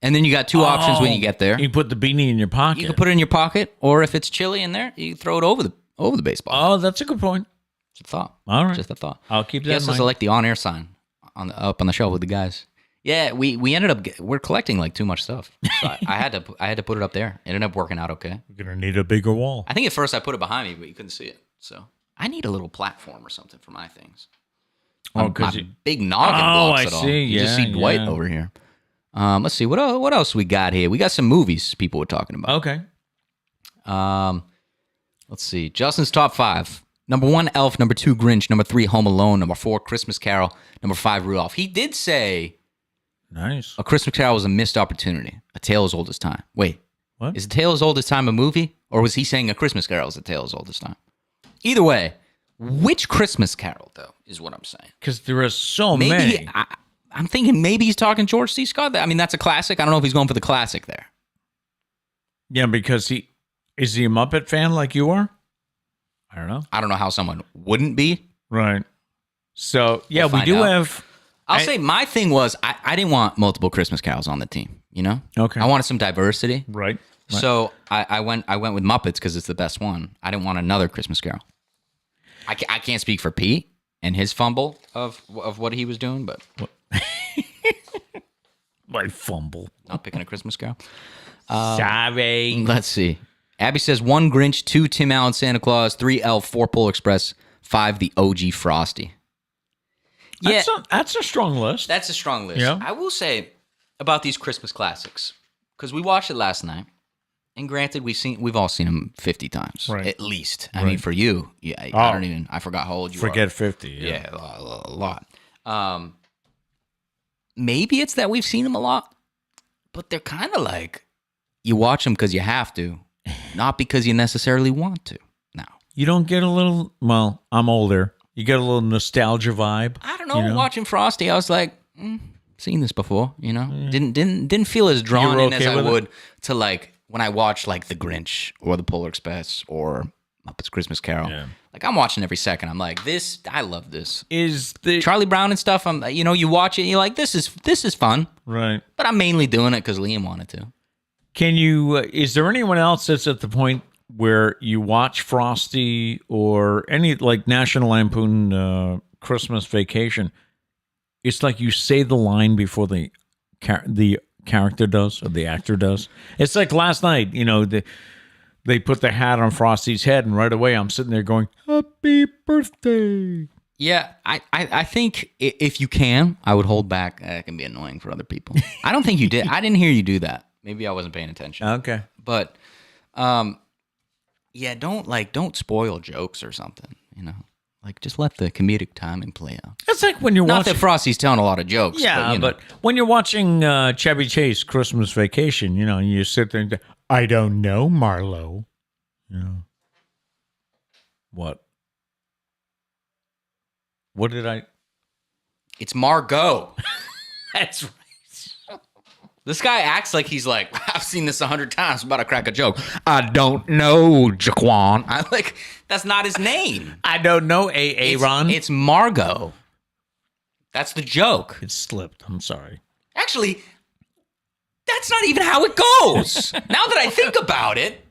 Speaker 1: And then you got two options when you get there.
Speaker 2: You put the beanie in your pocket.
Speaker 1: You can put it in your pocket, or if it's chilly in there, you throw it over the baseball.
Speaker 2: Oh, that's a good point.
Speaker 1: Just a thought.
Speaker 2: All right.
Speaker 1: Just a thought.
Speaker 2: I'll keep that in
Speaker 1: Guess
Speaker 2: mind.
Speaker 1: I like the on-air sign up on the shelf with the guys. Yeah, we ended up we're collecting like too much stuff. So I had to put it up there. It ended up working out okay.
Speaker 2: You're gonna need a bigger wall.
Speaker 1: I think at first I put it behind me, but you couldn't see it. So I need a little platform or something for my things.
Speaker 2: Oh,
Speaker 1: my
Speaker 2: because
Speaker 1: big noggin blocks it all.
Speaker 2: see.
Speaker 1: You just see Dwight over here. Let's see what else we got here. We got some movies people were talking about.
Speaker 2: Okay.
Speaker 1: Let's see. Justin's top 5. Number 1, Elf. Number 2, Grinch. Number 3, Home Alone. Number 4, Christmas Carol. Number 5, Rudolph. He did say
Speaker 2: Nice.
Speaker 1: A Christmas Carol was a missed opportunity. A Tale as Old as Time. Wait.
Speaker 2: What?
Speaker 1: Is A Tale as Old as Time a movie? Or was he saying A Christmas Carol is A Tale as Old as Time? Either way, which Christmas Carol, though, is what I'm saying.
Speaker 2: Because there are so many.
Speaker 1: I'm thinking maybe he's talking George C. Scott. I mean, that's a classic. I don't know if he's going for the classic there.
Speaker 2: Yeah, because is he a Muppet fan like you are? I don't know.
Speaker 1: I don't know how someone wouldn't be.
Speaker 2: Right. So, yeah,
Speaker 1: We'll
Speaker 2: we
Speaker 1: find
Speaker 2: do
Speaker 1: out.
Speaker 2: have...
Speaker 1: I'll say my thing was I didn't want multiple Christmas carols on the team, you know?
Speaker 2: Okay.
Speaker 1: I wanted some diversity.
Speaker 2: Right.
Speaker 1: So I went with Muppets because it's the best one. I didn't want another Christmas Carol. I can't speak for Pete and his fumble of what he was doing, but
Speaker 2: My fumble.
Speaker 1: not picking a Christmas Carol.
Speaker 2: Sorry.
Speaker 1: Let's see. Abby says 1 Grinch, 2 Tim Allen Santa Claus, 3 Elf, 4 Polar Express, 5 the OG Frosty. Yeah,
Speaker 2: That's a strong list.
Speaker 1: that's a strong list.
Speaker 2: Yeah.
Speaker 1: I will say about these Christmas classics because we watched it last night, and granted, we've all seen them 50 times
Speaker 2: Right.
Speaker 1: at least. I mean, for you, yeah, I forgot how old you are.
Speaker 2: Forget 50.
Speaker 1: Yeah, a lot. Maybe it's that we've seen them a lot, but they're kind of like you watch them because you have to, not because you necessarily want to. Now,
Speaker 2: You don't get a little... Well, I'm older. You get a little nostalgia vibe.
Speaker 1: I don't know. Watching Frosty, I was like, seen this before. You know, didn't feel as drawn
Speaker 2: You were
Speaker 1: in as
Speaker 2: okay
Speaker 1: I
Speaker 2: with it?
Speaker 1: would to like when I watch like The Grinch or The Polar Express or Muppets Christmas Carol.
Speaker 2: Yeah.
Speaker 1: Like I'm watching every second. I'm like, I love this.
Speaker 2: Is the...
Speaker 1: Charlie Brown and stuff. You watch it, and you're like, this is fun.
Speaker 2: Right.
Speaker 1: But I'm mainly doing it because Liam wanted to.
Speaker 2: Can you... is there anyone else that's at the point where you watch Frosty or any like National Lampoon Christmas Vacation? It's like you say the line before the character does or the actor does. It's like last night, they put the hat on Frosty's head, and right away I'm sitting there going, "Happy birthday."
Speaker 1: Yeah, I think if you can, I would hold back. It can be annoying for other people. I don't think you did. I didn't hear you do that. Maybe I wasn't paying attention.
Speaker 2: Okay.
Speaker 1: But, yeah, don't spoil jokes or something. Like just let the comedic timing play out.
Speaker 2: It's like when you're
Speaker 1: Not
Speaker 2: watching...
Speaker 1: that Frosty's telling a lot of jokes.
Speaker 2: Yeah, but when you're watching Chevy Chase Christmas Vacation, you sit there and go, "I don't know, Marlo." What? What did I...
Speaker 1: It's Margot.
Speaker 2: That's right.
Speaker 1: This guy acts like he's like, I've seen this 100 times. I'm about to crack a joke. I don't know, Jaquan. I'm like, that's not his name.
Speaker 2: I don't know, Aaron.
Speaker 1: It's Margot. That's the joke.
Speaker 2: It slipped. I'm sorry.
Speaker 1: Actually, that's not even how it goes. Now that I think about it,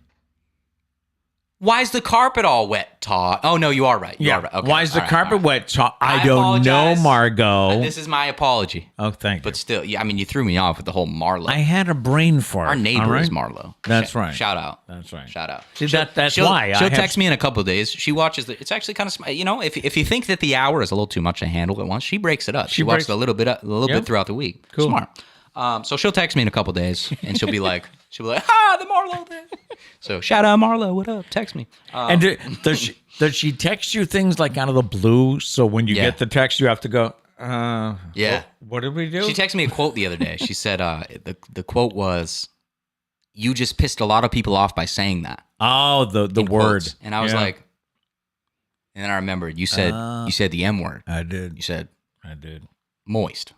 Speaker 1: why is the carpet all wet, Todd? Oh, no, you are right. You are right. Okay.
Speaker 2: Why is the
Speaker 1: All right,
Speaker 2: carpet
Speaker 1: all right.
Speaker 2: wet? I
Speaker 1: I
Speaker 2: don't know,
Speaker 1: apologize.
Speaker 2: Margot.
Speaker 1: This is my apology.
Speaker 2: Oh, thank you.
Speaker 1: But still, yeah, I mean, you threw me off with the whole Marlo.
Speaker 2: I had a brain fart.
Speaker 1: Our neighbor
Speaker 2: all right?
Speaker 1: is Marlo.
Speaker 2: That's right.
Speaker 1: Shout out.
Speaker 2: That's right.
Speaker 1: Shout out.
Speaker 2: See, that's
Speaker 1: She'll
Speaker 2: why.
Speaker 1: She'll text me in a couple of days. She watches it's actually kind of, if you think that the hour is a little too much to handle at once, she breaks it up. She watches a little bit throughout the week.
Speaker 2: Cool.
Speaker 1: Smart. So she'll text me in a couple of days, and she'll be like, the Marlo thing. So shout out Marlo. What up? Text me.
Speaker 2: And does she text you things like out of the blue? So when you
Speaker 1: Yeah.
Speaker 2: get the text, you have to go,
Speaker 1: Yeah.
Speaker 2: What did we do?
Speaker 1: She texted me a quote the other day. She said the quote was, "You just pissed a lot of people off by saying that."
Speaker 2: Oh, the
Speaker 1: in
Speaker 2: word.
Speaker 1: quotes. And I was like, and then I remembered you said the M word.
Speaker 2: I did.
Speaker 1: You said
Speaker 2: I did.
Speaker 1: moist.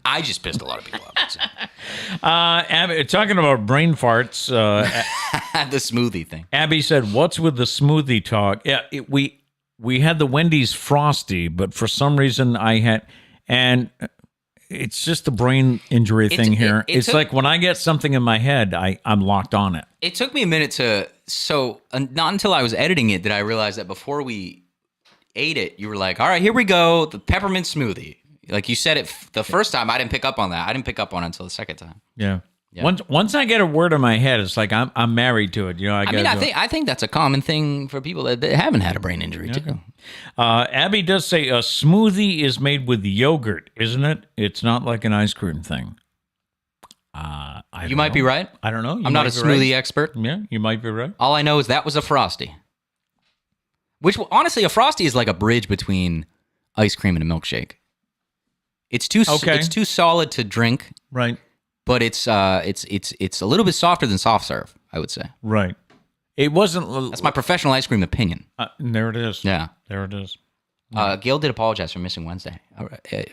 Speaker 1: I just pissed a lot of people off. So.
Speaker 2: Abby, talking about brain farts,
Speaker 1: The smoothie thing.
Speaker 2: Abby said, "What's with the smoothie talk?" Yeah, we had the Wendy's Frosty, but for some reason I had, and it's just a brain injury thing here. It's like when I get something in my head, I'm locked on it.
Speaker 1: It took me a minute not until I was editing it did I realize that before we ate it, you were like, all right, here we go, the peppermint smoothie. Like you said it the first time, I didn't pick up on that. I didn't pick up on it until the second time.
Speaker 2: Yeah. Once I get a word in my head, it's like I'm married to it. You know,
Speaker 1: I think that's a common thing for people that haven't had a brain injury too.
Speaker 2: Abby does say a smoothie is made with yogurt, isn't it? It's not like an ice cream thing.
Speaker 1: You might be right.
Speaker 2: I don't know.
Speaker 1: I'm not a smoothie expert.
Speaker 2: Yeah, you might be right.
Speaker 1: All I know is that was a Frosty. Which honestly, a Frosty is like a bridge between ice cream and a milkshake. It's too solid to drink,
Speaker 2: right?
Speaker 1: But it's a little bit softer than soft serve, I would say.
Speaker 2: Right. It wasn't.
Speaker 1: That's my professional ice cream opinion.
Speaker 2: There it is.
Speaker 1: Yeah,
Speaker 2: there it is.
Speaker 1: Gail did apologize for missing Wednesday.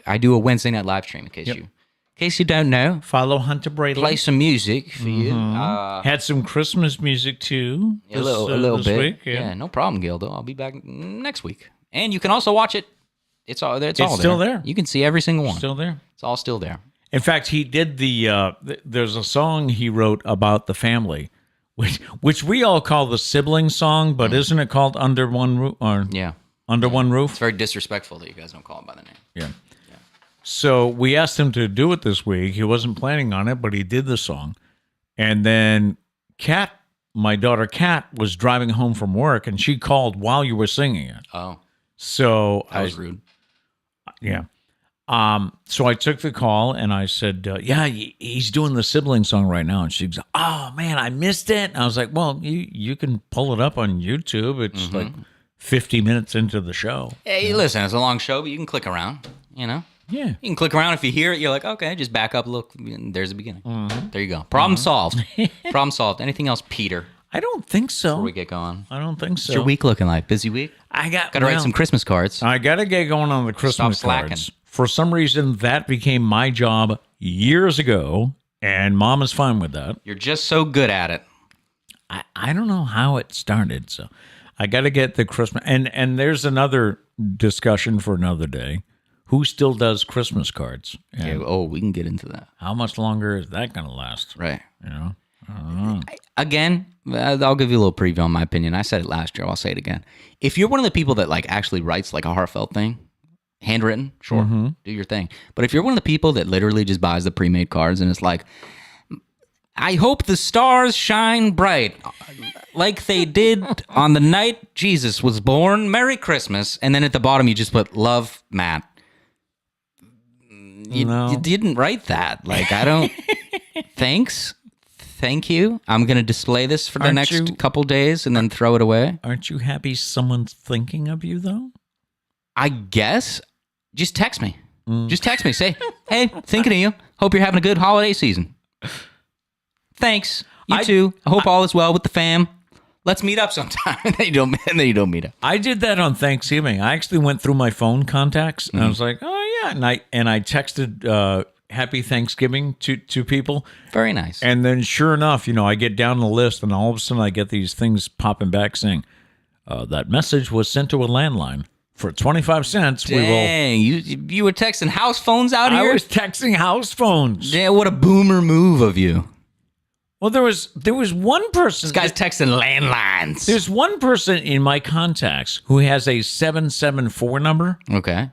Speaker 1: I do a Wednesday night live stream in case you don't know.
Speaker 2: Follow Hunter Braley.
Speaker 1: Play some music for you.
Speaker 2: Had some Christmas music too.
Speaker 1: A little bit.
Speaker 2: Week,
Speaker 1: yeah, no problem, Gildo. I'll be back next week, and you can also watch it. It's all
Speaker 2: still there.
Speaker 1: You can see every single one.
Speaker 2: Still there.
Speaker 1: It's all still there.
Speaker 2: In fact, he did there's a song he wrote about the family, which we all call the sibling song, but isn't it called Under One Roof? Under One Roof.
Speaker 1: It's very disrespectful that you guys don't call it by the name.
Speaker 2: Yeah. So we asked him to do it this week. He wasn't planning on it, but he did the song. And then my daughter Kat, was driving home from work, and she called while you were singing it.
Speaker 1: Oh.
Speaker 2: So
Speaker 1: that was rude.
Speaker 2: Yeah. So I took the call and I said, he's doing the sibling song right now. And she goes, oh man, I missed it. And I was like, well, you can pull it up on YouTube. It's like 50 minutes into the show.
Speaker 1: Hey, listen, it's a long show, but you can click around, you know?
Speaker 2: Yeah.
Speaker 1: You can click around. If you hear it, you're like, okay, just back up, look, there's the beginning. There you go. Problem solved. Problem solved. Anything else, Peter?
Speaker 2: I don't think so.
Speaker 1: Before we get going.
Speaker 2: I don't think so.
Speaker 1: What's your week looking like? Busy week? Got to write some Christmas cards.
Speaker 2: I got to get going on the Christmas cards. For some reason, that became my job years ago, and Mom is fine with that.
Speaker 1: You're just so good at it.
Speaker 2: I don't know how it started, so I got to get the Christmas. And there's another discussion for another day. Who still does Christmas cards?
Speaker 1: Okay, we can get into that.
Speaker 2: How much longer is that going to last?
Speaker 1: Right.
Speaker 2: You know? I don't know.
Speaker 1: Again, I'll give you a little preview on my opinion. I said it last year. I'll say it again. If you're one of the people that like actually writes like a heartfelt thing, handwritten, sure, do your thing. But if you're one of the people that literally just buys the pre-made cards and it's like, I hope the stars shine bright like they did on the night Jesus was born. Merry Christmas. And then at the bottom, you just put love, Matt. You didn't write that. Like, I don't. Thanks. Thank you. I'm going to display this for the next couple days and then throw it away.
Speaker 2: Aren't you happy someone's thinking of you, though?
Speaker 1: I guess. Just text me. Just text me. Say, hey, thinking of you. Hope you're having a good holiday season. Thanks. You too. I hope all is well with the fam. Let's meet up sometime. And then you don't meet up.
Speaker 2: I did that on Thanksgiving. I actually went through my phone contacts and I was like, oh yeah, and I texted Happy Thanksgiving to people.
Speaker 1: Very nice.
Speaker 2: And then sure enough, I get down the list and all of a sudden I get these things popping back saying, that message was sent to a landline. For 25 cents,
Speaker 1: Dang, we will. You were texting house phones out here?
Speaker 2: I was texting house phones.
Speaker 1: Yeah, what a boomer move of you.
Speaker 2: Well, there was one person.
Speaker 1: This guy's texting landlines.
Speaker 2: There's one person in my contacts who has a 774 number.
Speaker 1: Okay.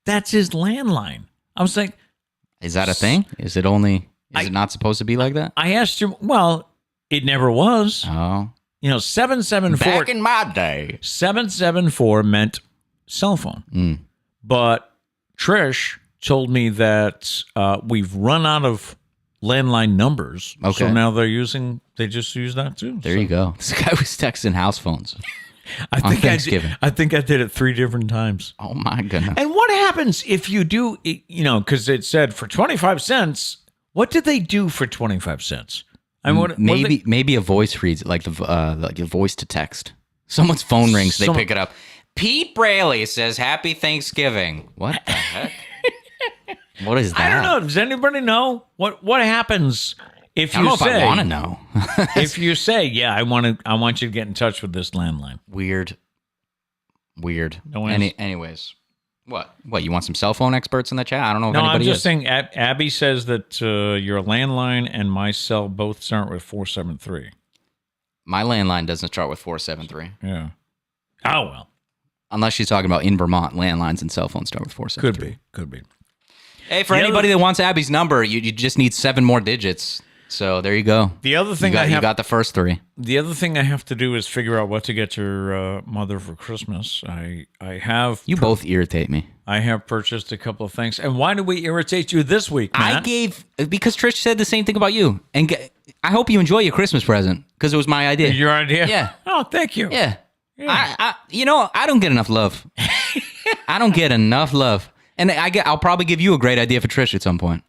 Speaker 2: That's his landline. I was like,
Speaker 1: is that a thing? Is it not supposed to be like that?
Speaker 2: I asked him, well, it never was.
Speaker 1: Oh.
Speaker 2: 774.
Speaker 1: Back in my day.
Speaker 2: 774 meant cell phone. But Trish told me that we've run out of landline numbers. Okay. So now they just use that too.
Speaker 1: There you go. This guy was texting house phones.
Speaker 2: on Thanksgiving. I think I did it 3 different times.
Speaker 1: Oh my goodness.
Speaker 2: And what happens if you do, because it said for 25 cents, what did they do for 25 cents? I mean,
Speaker 1: maybe a voice reads it, like the voice to text. Someone's phone rings, they pick it up. Pete Braley says, Happy Thanksgiving. What the heck? What is that?
Speaker 2: I don't know. Does anybody know what happens if
Speaker 1: I don't
Speaker 2: you
Speaker 1: know if
Speaker 2: say?
Speaker 1: I want to know.
Speaker 2: If you say, "Yeah, I want you to get in touch with this landline."
Speaker 1: Weird.
Speaker 2: No one
Speaker 1: Anyways, what? You want some cell phone experts in the chat? I don't know if
Speaker 2: No, I'm
Speaker 1: anybody
Speaker 2: just
Speaker 1: is.
Speaker 2: saying. Abby says that your landline and my cell both start with 473.
Speaker 1: My landline doesn't start with 473.
Speaker 2: Yeah. Oh well.
Speaker 1: Unless she's talking about in Vermont, landlines and cell phones start with 473.
Speaker 2: Could be.
Speaker 1: Hey, for anybody that wants Abby's number, you just need 7 more digits. So there you go.
Speaker 2: The other thing
Speaker 1: you got the first 3.
Speaker 2: The other thing I have to do is figure out what to get your mother for Christmas. I have.
Speaker 1: You both irritate me.
Speaker 2: I have purchased a couple of things. And why do we irritate you this week, Matt?
Speaker 1: Because Trish said the same thing about you. And I hope you enjoy your Christmas present because it was my idea.
Speaker 2: Your idea?
Speaker 1: Yeah.
Speaker 2: Oh, thank you.
Speaker 1: Yeah. I don't get enough love. I don't get enough love. And I'll probably give you a great idea for Trish at some point.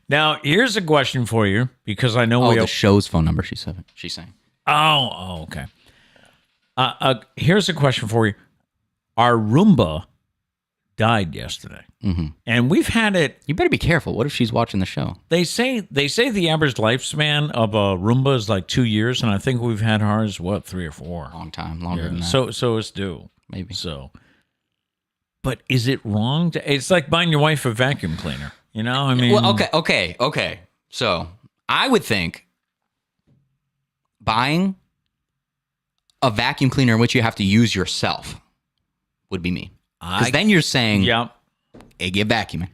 Speaker 2: Now, here's a question for you because I know
Speaker 1: the show's phone number, she's saying.
Speaker 2: Oh, okay. Here's a question for you. Our Roomba died yesterday. Mm-hmm. And we've had it.
Speaker 1: You better be careful. What if she's watching the show?
Speaker 2: They say the average lifespan of a Roomba is like 2 years, and I think we've had ours, 3 or 4?
Speaker 1: Long time, longer than that.
Speaker 2: So it's due.
Speaker 1: Maybe.
Speaker 2: So. But is it wrong it's like buying your wife a vacuum cleaner. You know, I mean...
Speaker 1: Well, okay. So, I would think buying a vacuum cleaner in which you have to use yourself would be me. Because then you're saying, hey, get vacuuming.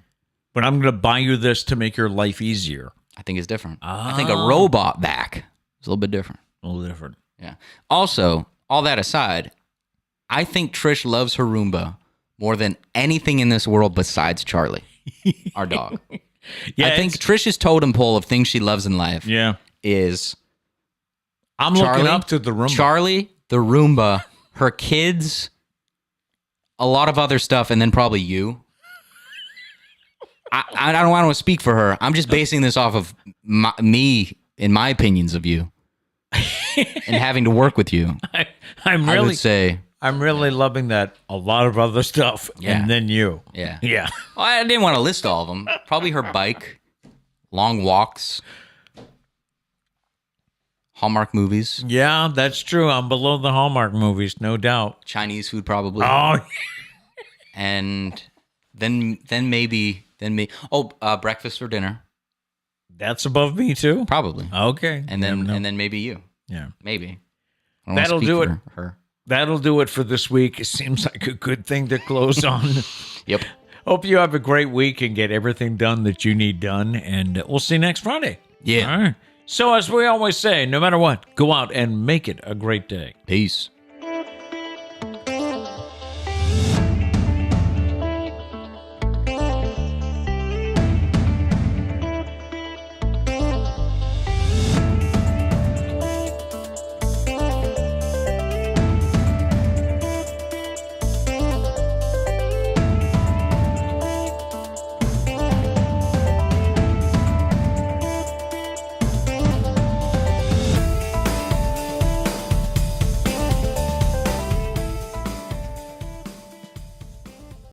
Speaker 2: But I'm going to buy you this to make your life easier.
Speaker 1: I think it's different. I think a robot vac is a little bit different.
Speaker 2: A little different.
Speaker 1: Yeah. Also, all that aside, I think Trish loves her Roomba more than anything in this world besides Charlie. Our dog. I think Trish's totem pole of things she loves in life is
Speaker 2: I'm looking up to the Roomba.
Speaker 1: Charlie, the Roomba, her kids, a lot of other stuff, and then probably you. I don't want to speak for her. I'm just basing this off of me and my opinions of you and having to work with you. I would say...
Speaker 2: I'm really loving that. A lot of other stuff, and then you.
Speaker 1: Yeah.
Speaker 2: Well,
Speaker 1: I didn't want to list all of them. Probably her bike, long walks, Hallmark movies.
Speaker 2: Yeah, that's true. I'm below the Hallmark movies, no doubt.
Speaker 1: Chinese food, probably.
Speaker 2: Oh.
Speaker 1: And then maybe. Breakfast for dinner.
Speaker 2: That's above me too.
Speaker 1: Probably.
Speaker 2: Okay.
Speaker 1: And then maybe you.
Speaker 2: Yeah.
Speaker 1: Maybe.
Speaker 2: That'll do it.
Speaker 1: Her.
Speaker 2: That'll do it for this week. It seems like a good thing to close on.
Speaker 1: Yep.
Speaker 2: Hope you have a great week and get everything done that you need done. And we'll see you next Friday.
Speaker 1: Yeah.
Speaker 2: All right. So as we always say, no matter what, go out and make it a great day.
Speaker 1: Peace.